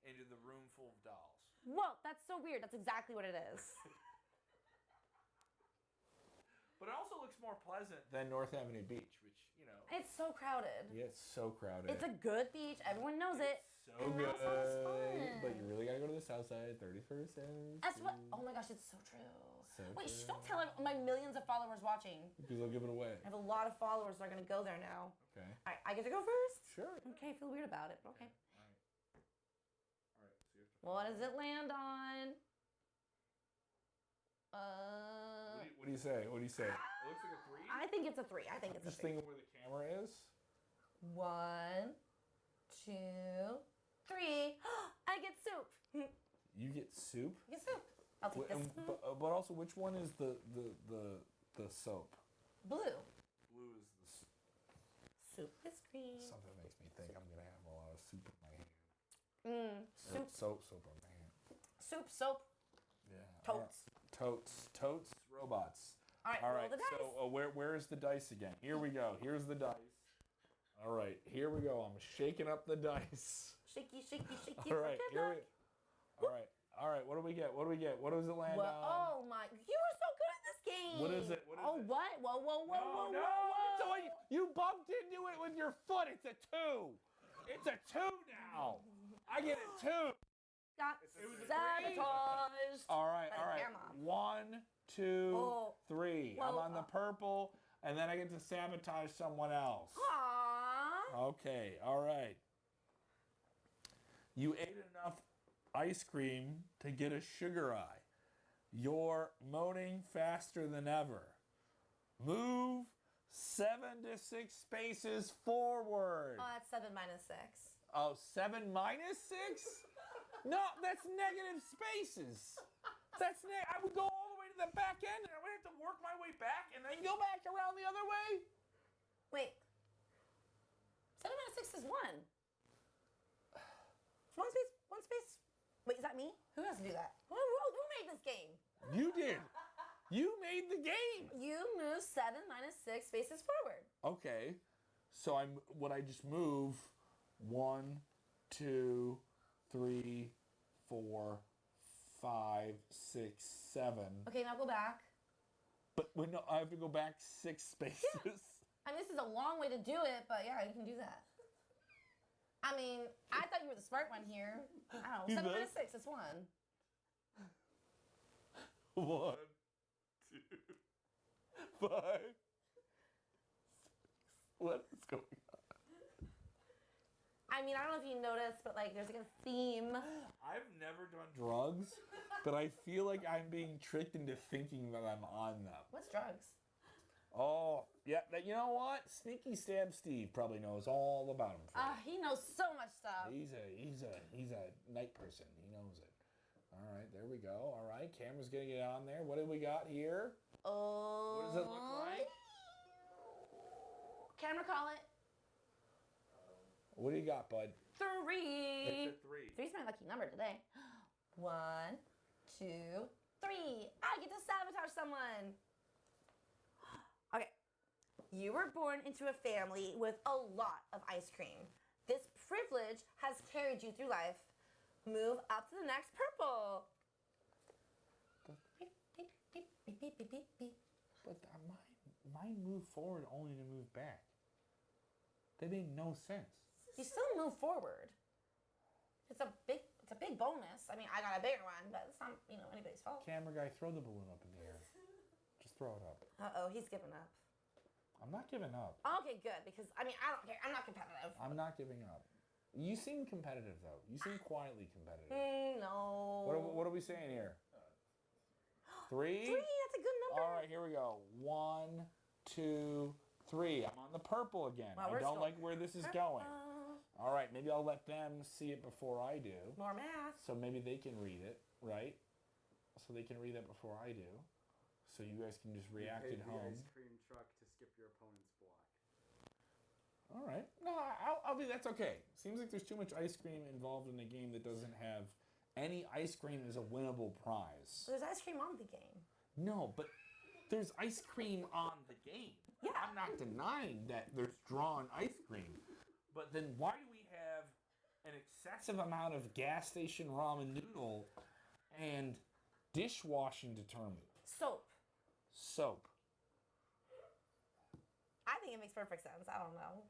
into the room full of dolls. Whoa, that's so weird. That's exactly what it is. But it also looks more pleasant than North Avenue Beach, which, you know. It's so crowded. Yeah, it's so crowded. It's a good beach. Everyone knows it. So And good. that sounds fun. But you really gotta go to the south side, 31st Avenue. That's what. Oh my gosh, it's so true. So Wait, true. don't tell my millions of followers watching. Because they'll give it away. I have a lot of followers that are gonna go there now. Okay. I get to go first? Sure. Okay, I feel weird about it, but okay. All right. So you have to What does it land on? What do you say? What do you say? It looks like a 3. I think it's a 3. I think it's Just a 3. thinking where the camera is. 1, 2, 3. I get soup. You get soup. Get soup. I'll take this. But also, which one is the soap? Blue. Blue is the Soup is green. something makes me think I'm gonna have a lot of soup in my hand. Soup. Soap on my hand. Soup. Soap. Yeah. Totes. Totes. Robots. All right. All Roll right. the dice. So where's the dice again? Here we go. Here's the dice. All right. Here we go. I'm shaking up the dice. Shaky. All right. for good Here luck. we. All right. What do we get? What does it land Well, on? oh my! You are so good at this game. What is it? Oh, what? Whoa! It's you bumped into it with your foot. It's a 2. It's a 2 now. I get a 2. Got It was a sabotaged. All right. By the camera. 1, 2, 3. I'm Well, on the purple, and then I get to sabotage someone else. Aww. Okay. All right. You ate enough ice cream to get a sugar eye. You're moaning faster than ever. Move 7 to 6 spaces forward. Oh, that's 7 minus 6. Oh, 7 minus 6? No, that's negative spaces. I would go all the way to the back end, and I would have to work my way back, and then go back around the other way. Wait. 7 minus 6 is 1. One space. Wait, is that me? Who has to do that? Who made this game? You did. You made the game. You move 7 minus 6 spaces forward. Okay. So I just move 1, 2, 3, 4, 5, 6, 7. Okay, now go back. But no, I have to go back 6 spaces. I mean, this is a long way to do it, but yeah, you can do that. I mean, I thought you were the smart one here. I don't know. 7 minus 6 is 1. 1, 2, 5. What is going on? I mean, I don't know if you noticed, but like, there's like a theme. I've never done drugs, but I feel like I'm being tricked into thinking that I'm on them. What's drugs? Oh, yeah. You know what? Sneaky Stab Steve probably knows all about them. He knows so much stuff. He's a night person. He knows it. All right, there we go. All right, camera's gonna get on there. What do we got here? Oh. What does it look like? Camera, call it. What do you got, bud? 3. It's a 3. 3's my lucky number today. 1, 2, 3. I get to sabotage someone. Okay. You were born into a family with a lot of ice cream. This privilege has carried you through life. Move up to the next purple. But mine moved forward only to move back. They made no sense. You still move forward. It's a big bonus. I mean, I got a bigger one, but it's not, anybody's fault. Camera guy, throw the balloon up in the air. Just throw it up. Uh-oh, he's giving up. I'm not giving up. Okay, good, because I mean, I don't care. I'm not competitive. I'm not giving up. You seem competitive, though. You seem quietly competitive. No. What are we saying here? 3? 3, that's a good number. All right, here we go. 1, 2, 3. I'm on the purple again. Wow, I we're don't still- like where this is going. All right, maybe I'll let them see it before I do. More math. So maybe they can read it, right? So they can read it before I do. So you guys can just react at home. Ice cream truck to skip your opponent's block. All right. No, I'll be. That's okay. Seems like there's too much ice cream involved in a game that doesn't have any ice cream as a winnable prize. There's ice cream on the game. No, but there's ice cream on the game. Yeah. I'm not denying that there's drawn ice cream. But then why do we have an excessive amount of gas station ramen noodle and dishwashing detergent? Soap. Soap. I think it makes perfect sense. I don't know.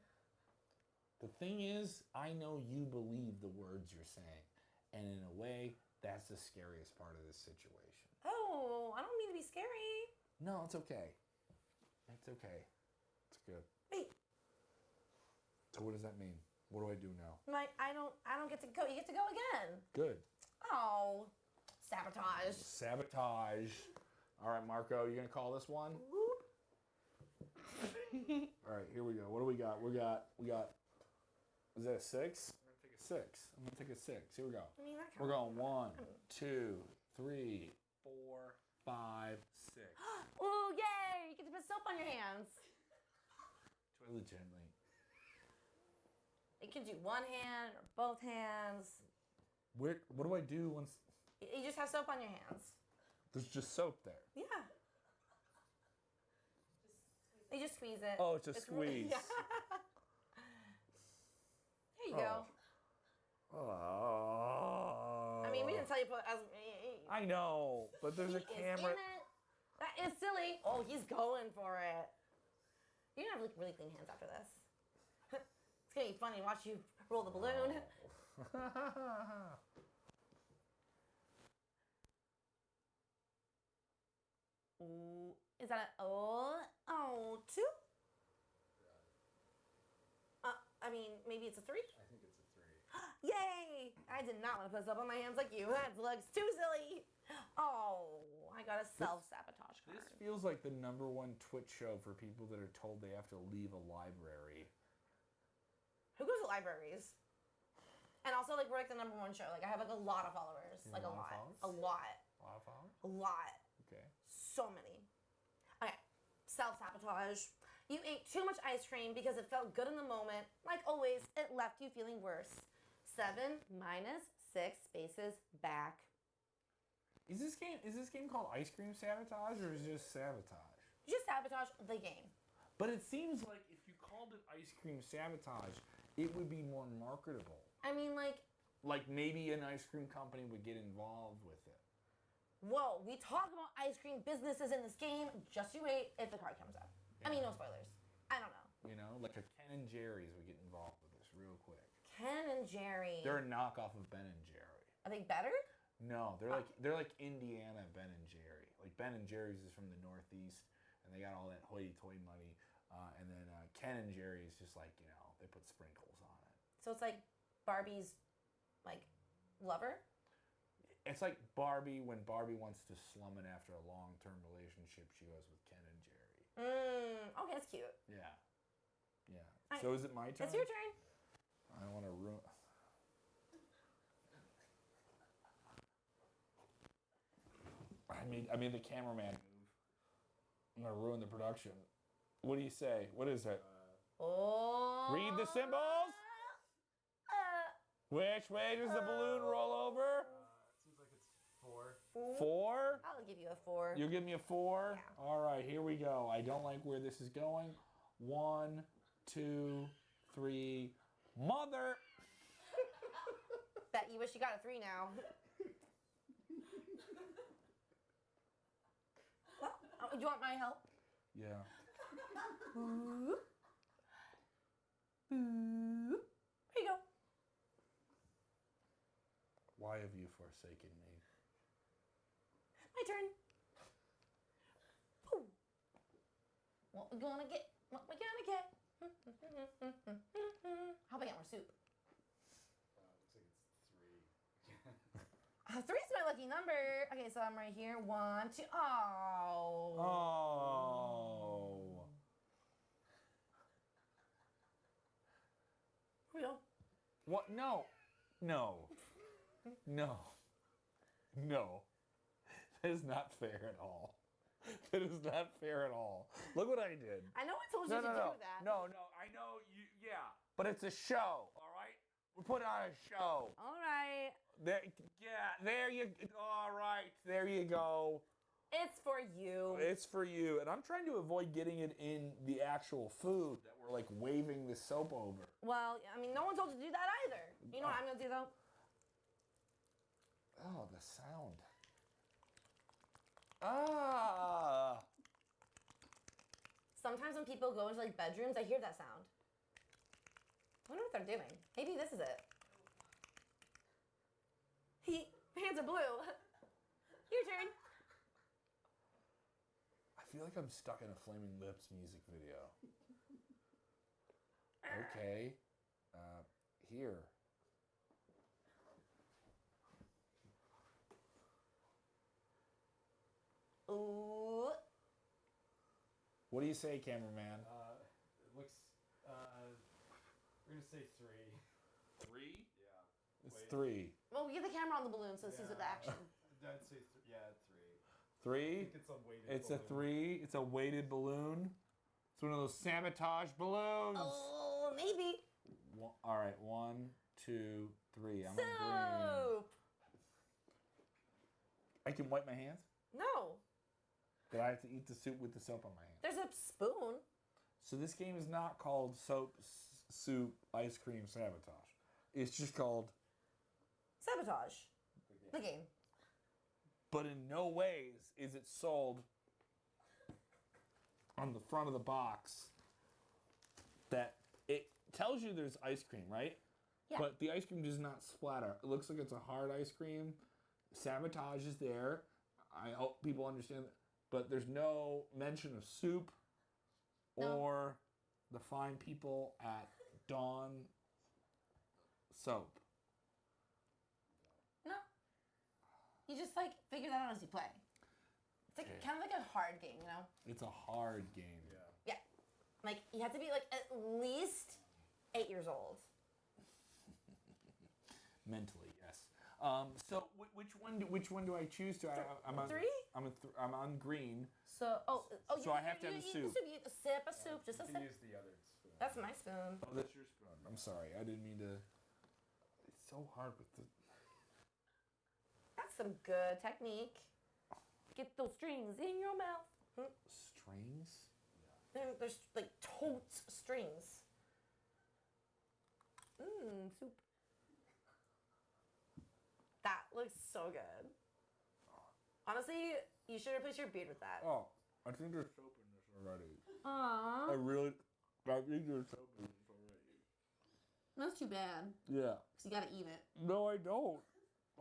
The thing is, I know you believe the words you're saying. And in a way, that's the scariest part of this situation. Oh, I don't mean to be scary. No, it's okay. It's okay. It's good. Wait, So what does that mean? What do I do now? I don't get to go. You get to go again. Good. Oh, sabotage. Sabotage. All right, Marco, you gonna call this one? All right, here we go. What do we got? We got. Is that a 6? I'm gonna take a 6. Here we go. I mean, that We're counts. going 1, 2, 3, 4, 5, 6. Ooh, yay! You get to put soap on your hands. Do I legitimately? You can do one hand or both hands. What do I do once You just have soap on your hands. there's just soap there? Yeah. You just squeeze it. Oh, it's a really- squeeze. There you go. Oh. I mean, we didn't tell you. I know, but there's a He is camera. in it. That is silly. Oh, he's going for it. You're gonna have really clean hands after this. It's gonna be funny to watch you roll the balloon. Ooh, is that a oh 2? I mean, maybe it's a 3. I think it's a 3. Yay! I did not want to put soap on my hands like you. That looks too silly. Oh, I got a self-sabotage card. This feels like the #1 Twitch show for people that are told they have to leave a library. Who goes to libraries? And also, like, we're like the #1 show. Like, I have like a lot of followers. You Like have a a lot lot. of A lot. A lot of followers? A lot. Okay. So many. Okay. Self-sabotage. You ate too much ice cream because it felt good in the moment. Like always, it left you feeling worse. 7 minus 6 spaces back. Is this game called Ice Cream Sabotage or is it just Sabotage? You just sabotage the game. But it seems like if you called it Ice Cream Sabotage, it would be more marketable. I mean, like, Like maybe an ice cream company would get involved with it. whoa, we talk about ice cream businesses in this game. Just you wait if the card comes up. I mean, no spoilers. I don't know. You know, like a Ken and Jerry's would get involved with this real quick. Ken and Jerry. They're a knockoff of Ben and Jerry. Are they better? No, they're like Indiana Ben and Jerry. Like Ben and Jerry's is from the Northeast, and they got all that hoity-toity money. And then Ken and Jerry is just like, you know, they put sprinkles on it. So it's like Barbie's, like, lover? It's like Barbie when Barbie wants to slum it after a long-term relationship. She goes with Ken and Jerry. Okay, that's cute. Yeah. Yeah. Alright. So is it my turn? It's your turn. I don't want to ruin. I made the cameraman move. I'm gonna ruin the production. What do you say? What is it? Oh. Read the symbols. Which way does the balloon roll over? Seems like it's 4. 4. I'll give you a 4. You give me a 4. Yeah. All right, here we go. I don't like where this is going. 1, 2, 3. Mother. Bet you wish you got a 3 now. Well, do you want my help? Yeah. Boop. Boop. Here you go. Why have you forsaken me? My turn. Ooh. What we gonna get? What we gonna get? How about I get more soup? Looks like it's 3. Three's my lucky number. Okay, so I'm right here. 1, 2. Oh. Oh. Here we go. What? No. No. No. No. That is not fair at all. That is not fair at all. Look what I did. I know I told you to do that. No, I know you, yeah. But it's a show, all right? We're putting on a show. All right. There, yeah, there you, all right, there you go. It's for you. It's for you. And I'm trying to avoid getting it in the actual food that we're like waving the soap over. Well, I mean, no one told you to do that either. You know what I'm going to do, though? Oh, the sound. Ah. Sometimes when people go into like bedrooms, I hear that sound. I wonder what they're doing. Maybe this is it. My hands are blue. Your turn. I feel like I'm stuck in a Flaming Lips music video. Okay. Here. Ooh. What do you say, cameraman? It looks. We're gonna say 3. 3? Yeah. It's Wait. 3. Well, we get the camera on the balloon so it sees with the action. I'd say 3. Yeah, 3. 3? I think it's a weighted. It's balloon. a 3. It's a weighted balloon. It's one of those sabotage balloons. Oh, maybe. All right, 1, 2, 3. I'm on green. Soup. I can wipe my hands? No. But I have to eat the soup with the soap on my hands. There's a spoon. So this game is not called Soap, Soup, Ice Cream, Sabotage. It's just called... Sabotage. The game. But in no ways is it sold on the front of the box that it tells you there's ice cream, right? Yeah. But the ice cream does not splatter. It looks like it's a hard ice cream. Sabotage is there. I hope people understand that. But there's no mention of soup or the fine people at Dawn Soap. No. You just like figure that out as you play. It's like kind of like a hard game, you know? It's a hard game. Yeah. Like you have to be like at least 8 years old. Mentally, yes. So which one do I choose to? I'm on 3? I'm on green. So So I have to have a soup. You eat a sip of soup, just a You can sip. use the other spoon. That's my spoon. Oh, that's your spoon. I'm sorry. I didn't mean to. It's so hard with the. That's some good technique. Get those strings in your mouth. Strings? There's like totes strings. Soup. That looks so good. Honestly, you should replace your beard with that. Oh, I think there's soap in this already. Aww. I think there's soap in this already. That's too bad. Yeah. Because you gotta eat it. No, I don't.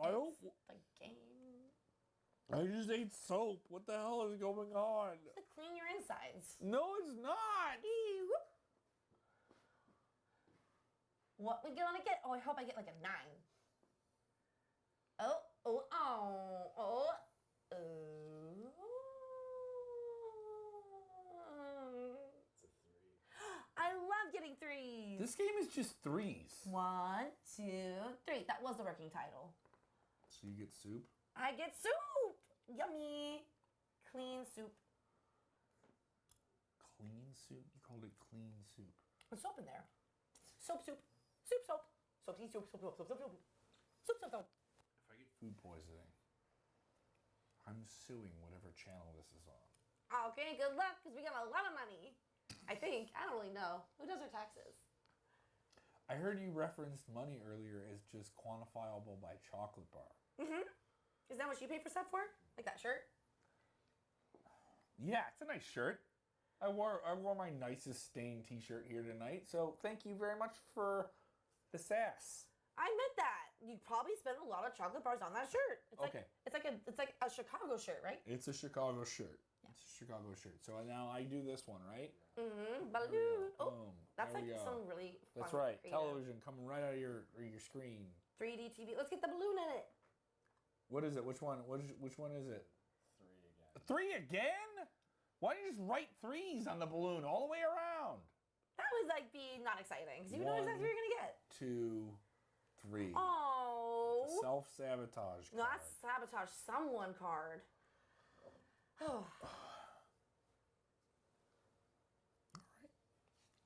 I don't. It's the game. I just ate soap. What the hell is going on? To clean your insides. No, it's not. Eee, whoop. What we gonna get? Oh, I hope I get like a 9. Oh. It's a 3. I love getting 3s. This game is just 3s. 1, 2, 3. That was the working title. So you get soup? I get soup. Yummy. Clean soup. Clean soup? You called it clean soup. There's soap in there. Soap, soup. Soup, soap. Soapy, soup, soap, soap, soap, soap, soap. Soup, soap, soap. If I get food poisoning, I'm suing whatever channel this is on. Okay, good luck, because we got a lot of money. I think. I don't really know. Who does our taxes? I heard you referenced money earlier as just quantifiable by chocolate bar. Mm-hmm. Is that what you pay for stuff for? Like that shirt? Yeah, it's a nice shirt. I wore my nicest stained t-shirt here tonight, so thank you very much for the sass. I meant that. you probably spent a lot of chocolate bars on that shirt. It's Okay. It's like a Chicago shirt, right? It's a Chicago shirt. It's a Chicago shirt. So now I do this one, right? Mm-hmm. Balloon. Oh, Boom. that's There like we go. some really fun. That's right. creative Television coming right out of your screen. 3D TV. Let's get the balloon in it. What is it? Which one? Which one is it? 3 again. 3 again? Why don't you just write 3s on the balloon all the way around? That was like being not exciting because you know exactly what you're gonna get. 2, 3. Oh. Self-sabotage. No, that's sabotage someone card. Oh.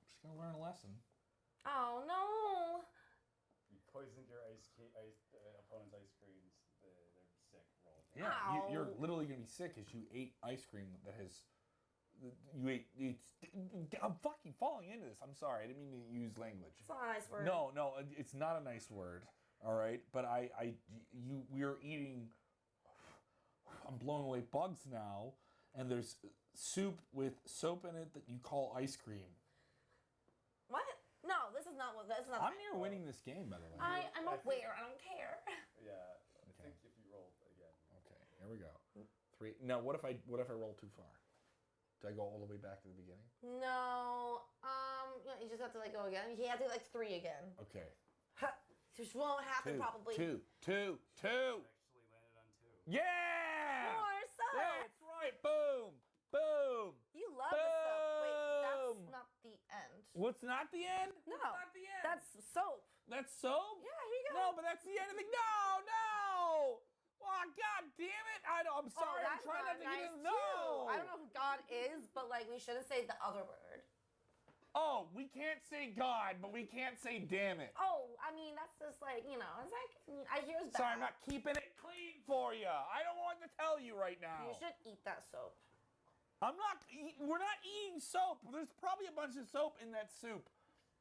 Just gonna learn a lesson. Oh no. You poisoned your opponent's ice creams. They're sick. Roll. Yeah, Ow. you're literally gonna be sick because you ate ice cream that has. You ate. I'm fucking falling into this. I'm sorry. I didn't mean to use language. It's not a nice word. No, it's not a nice word. All right, but we're eating. I'm blowing away bugs now, and there's soup with soap in it that you call ice cream. What? No, this is not what. This is not. I'm near winning this game, by the way. I'm aware. I don't care. Yeah. I Okay. think if you roll again. Okay, here we go. 3. Now, what if I roll too far? Do I go all the way back to the beginning? No. Yeah, you just have to like go again. You have to like 3 again. Okay. Which won't happen probably. 2. Actually landed on 2. Yeah! More soap. That's right. Boom. Boom. You love the soap. Wait, that's Boom. not the end. What's not the end? No, Not the end. that's soap. That's soap? Yeah, here you go. No, but that's the end of the. No! Oh, God damn it! I'm sorry. I'm That's trying not to nice get in. too. No! I don't know who God is, but like we shouldn't say the other word. Oh, we can't say God, but we can't say damn it. Oh, I mean that's just like it's like I hear it's bad. Sorry, I'm not keeping it clean for you. I don't want to tell you right now. You should eat that soap. We're not eating soap. There's probably a bunch of soap in that soup.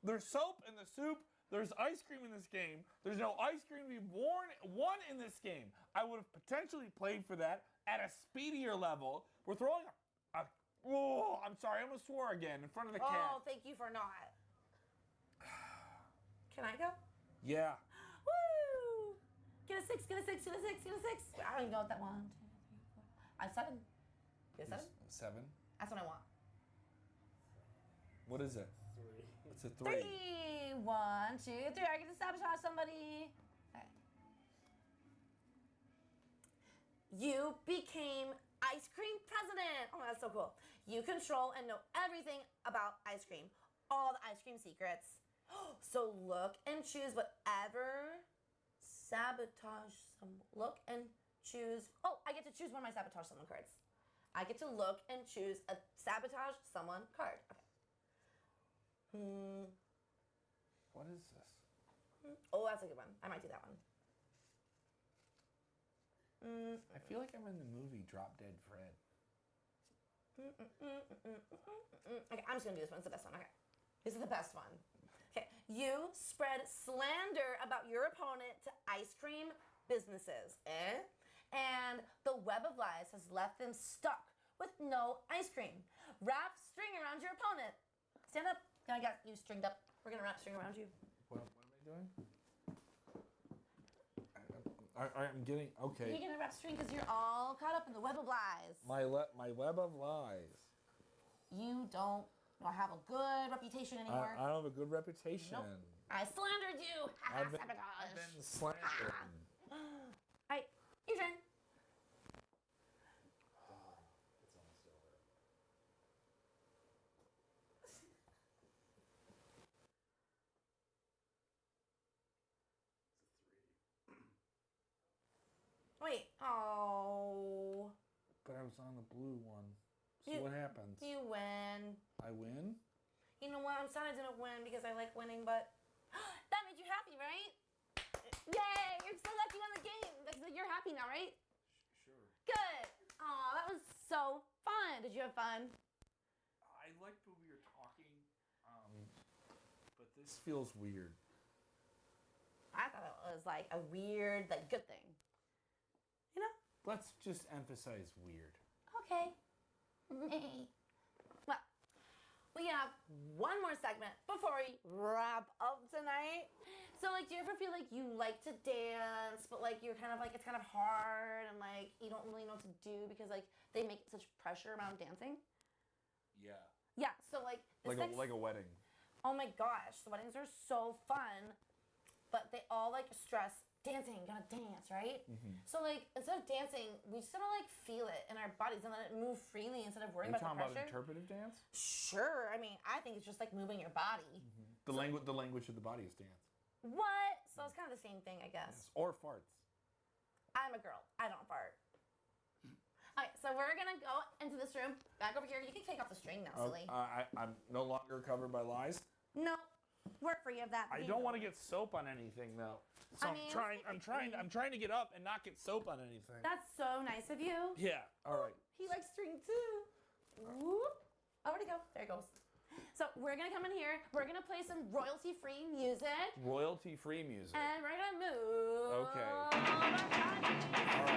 There's soap in the soup. There's ice cream in this game. There's no ice cream to be won in this game. I would have potentially played for that at a speedier level. We're throwing oh, I'm sorry. I almost swore again in front of the cat. Oh, thank you for not. Can I go? Yeah. Woo! Get a 6, get a 6, get a 6, get a 6. I don't even know what that 1, 2, 3, 4. I'm 7. Get a 7? 7. That's what I want. What is it? 3. It's a 3. 3, 1, 2, 3. I get to sabotage somebody. Okay. You became ice cream president. Oh, that's so cool. You control and know everything about ice cream. All the ice cream secrets. So look and choose whatever sabotage some. Look and choose. Oh, I get to choose one of my sabotage someone cards. I get to look and choose a sabotage someone card. Okay. What is this? Oh, that's a good one. I might do that one. I feel like I'm in the movie Drop Dead Fred. Okay, I'm just gonna do this one. It's the best one. Okay. This is the best one. Okay. You spread slander about your opponent to ice cream businesses. And the web of lies has left them stuck with no ice cream. Wrap string around your opponent. Stand up. I got you stringed up. We're gonna wrap string around you. What am I doing? I'm getting okay. You're gonna wrap string because you're all caught up in the web of lies. My web of lies. You don't have a good reputation anymore. I don't have a good reputation. Nope. I slandered you. I've been Sabotage. slandered. Alright, your turn. It's almost over. It's a 3. Wait. Oh. But I was on the blue one. So You- what happens? You win. I win? You know what? I'm sad I didn't win because I like winning, but that made you happy, right? Yay! You're so glad you won the game. Because you're happy now, right? Sure. Good. Aw, that was so fun. Did you have fun? I liked when we were talking, but this feels weird. I thought it was like a weird, like good thing. You know? Let's just emphasize weird. Okay. Well, we have one more segment before we wrap up tonight. So like, do you ever feel like you like to dance, but like you're kind of like it's kind of hard and like you don't really know what to do because like they make such pressure around dancing? Yeah. Yeah. So like this Like a wedding. oh my gosh, the weddings are so fun, but they all like stress dancing. You gotta dance, right? So like instead of dancing, we just gotta like feel it in our bodies and let it move freely instead of worrying Are you about the talking about pressure. interpretive dance? Sure. I mean, I think it's just like moving your body. The language of the body is dance. What? So it's kind of the same thing, I guess. Or farts. I'm a girl. I don't fart. Alright, so we're gonna go into this room. Back over here. You can take off the string now, silly. I'm no longer covered by lies. No, we're free of that. I don't want to get soap on anything though. So I mean, I'm trying to get up and not get soap on anything. That's so nice of you. Yeah. All right. He likes string too. Whoop. Oh, where'd he go? There he goes. So we're gonna come in here. We're gonna play some royalty-free music. Royalty-free music. And we're gonna move. Okay. All right.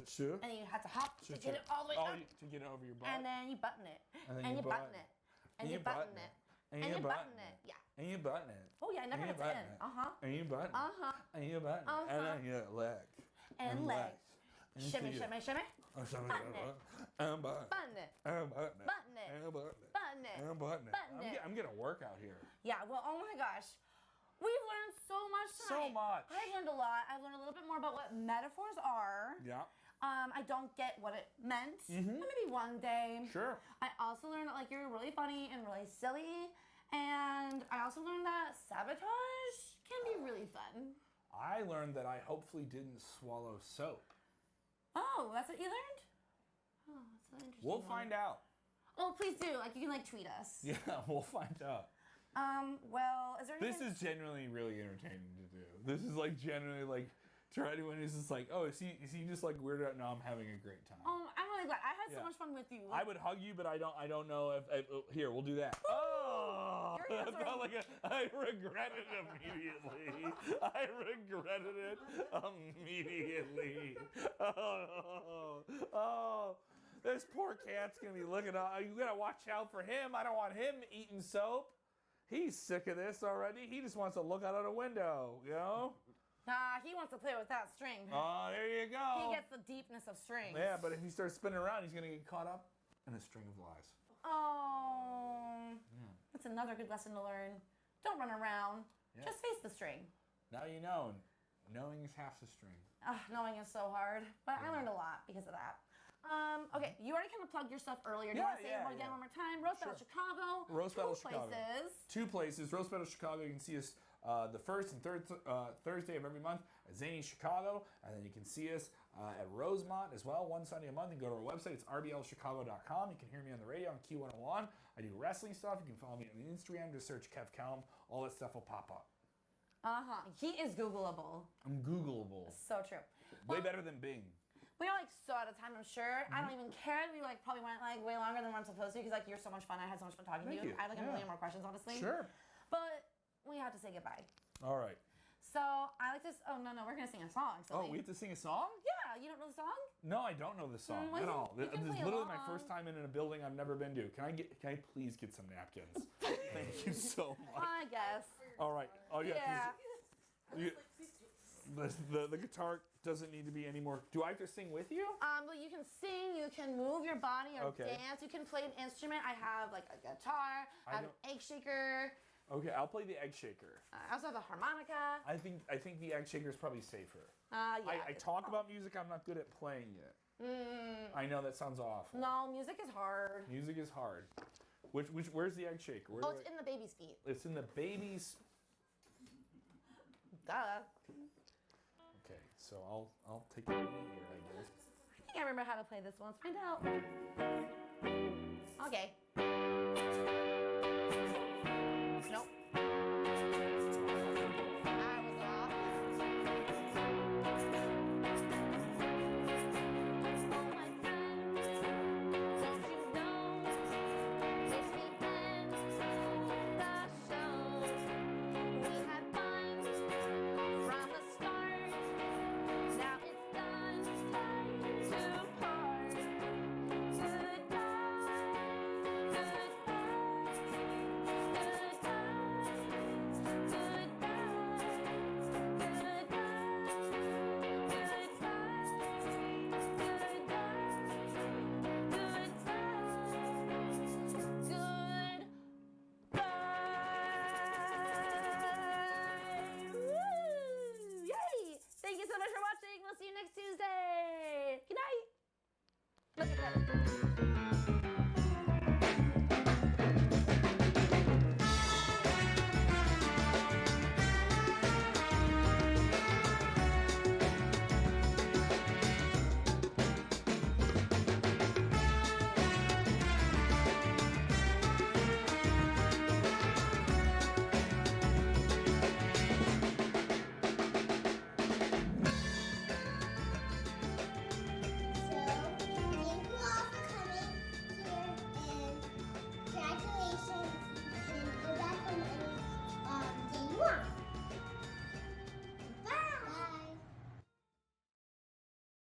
Sure. And then you have to hop to get it all the way up. To get it over your butt. And then you button it. And you button it. And you button it. And you button it. Yeah. And you button it. Oh yeah, I never had to end. And you button it. And you button it. Uh-huh. And then you leg. And legs. Shimmy, shimmy, shimmy. Button it. And button. Button it. And button it. Button it. And button it. Button it. And button it. Button it. I'm getting a workout here. Yeah, well, oh my gosh. We've learned so much tonight. So much. I've learned a lot. I've learned a little bit more about what metaphors are. Yeah. I don't get what it meant. But maybe one day. Sure. I also learned that like you're really funny and really silly. And I also learned that sabotage can be really fun. I learned that I hopefully didn't swallow soap. Oh, that's what you learned? Oh, that's so interesting. We'll find out. Oh, please do. Like you can like tweet us. Yeah, we'll find out. Well, is there This anything? is genuinely really entertaining to do. This is like genuinely like to anyone who's just like, oh, is he just like weirded out? No, I'm having a great time. I'm really glad. I had so Yeah. much fun with you. I would hug you, but I don't know if here we'll do that. Oh, Your hands that are- felt like I regretted it immediately. I regretted it immediately. Oh, this poor cat's gonna be looking up. You gotta watch out for him. I don't want him eating soap. He's sick of this already. He just wants to look out of the window, you know? Nah, he wants to play with that string. Oh, there you go. He gets the deepness of strings. Yeah, but if he starts spinning around, he's gonna get caught up in a string of lies. Oh, that's another good lesson to learn. Don't run around. Yeah. Just face the string. Now you know. Knowing is half the string. Knowing is so hard, but I learned a lot because of that. Okay, you already kind of plugged your stuff earlier. Do you want to say it again one more time? Roast Battle Chicago. Roast Battle Chicago. Places. 2 places. Roast Battle Chicago. You can see us the first and third Thursday of every month at Zanies Chicago, and then you can see us at Rosemont as well one Sunday a month. You can go to our website. It's rblchicago.com. You can hear me on the radio on Q101. I do wrestling stuff. You can follow me on Instagram. Just search Kev Kellam. All that stuff will pop up. He is Googleable. I'm Googleable. So true. Way better than Bing. We are like so out of time, I'm sure. I don't even care. We like probably went like way longer than we're supposed to because like you're so much fun. I had so much fun talking Thank to you. you. I have like a Yeah. million more questions, honestly. Sure. But we have to say goodbye. All right. So I like this. Oh no, we're gonna sing a song. Oh, Silly. we have to sing a song? Yeah, you don't know the song? No, I don't know the song well, at you- all. you This can is play literally my along. first time in a building I've never been to. Can I please get some napkins? Thank you so much. I guess. All right. Oh yeah. Yeah. You- the guitar doesn't need to be anymore. Do I have to sing with you? But you can sing, you can move your body or Okay. dance, you can play an instrument. I have like a guitar, I have an egg shaker, Okay, I'll play the egg shaker. I also have a harmonica. I think the egg shaker is probably safer. Yeah. I talk about music. I'm not good at playing it. I know that sounds awful. No, music is hard. Music is hard. Where's the egg shaker? Where Oh, do it's in the baby's feet. it's in the baby's. Duh. Okay, so I'll take the lead here, I guess. I think I remember how to play this one. Let's find out. Okay. Nope. I was off. Oh, my friends, don't you know this weekend the show we had fun from the start. Now it's done. Time to part. Yay! Thank you so much for watching. We'll see you next Tuesday. Good night. Look at that.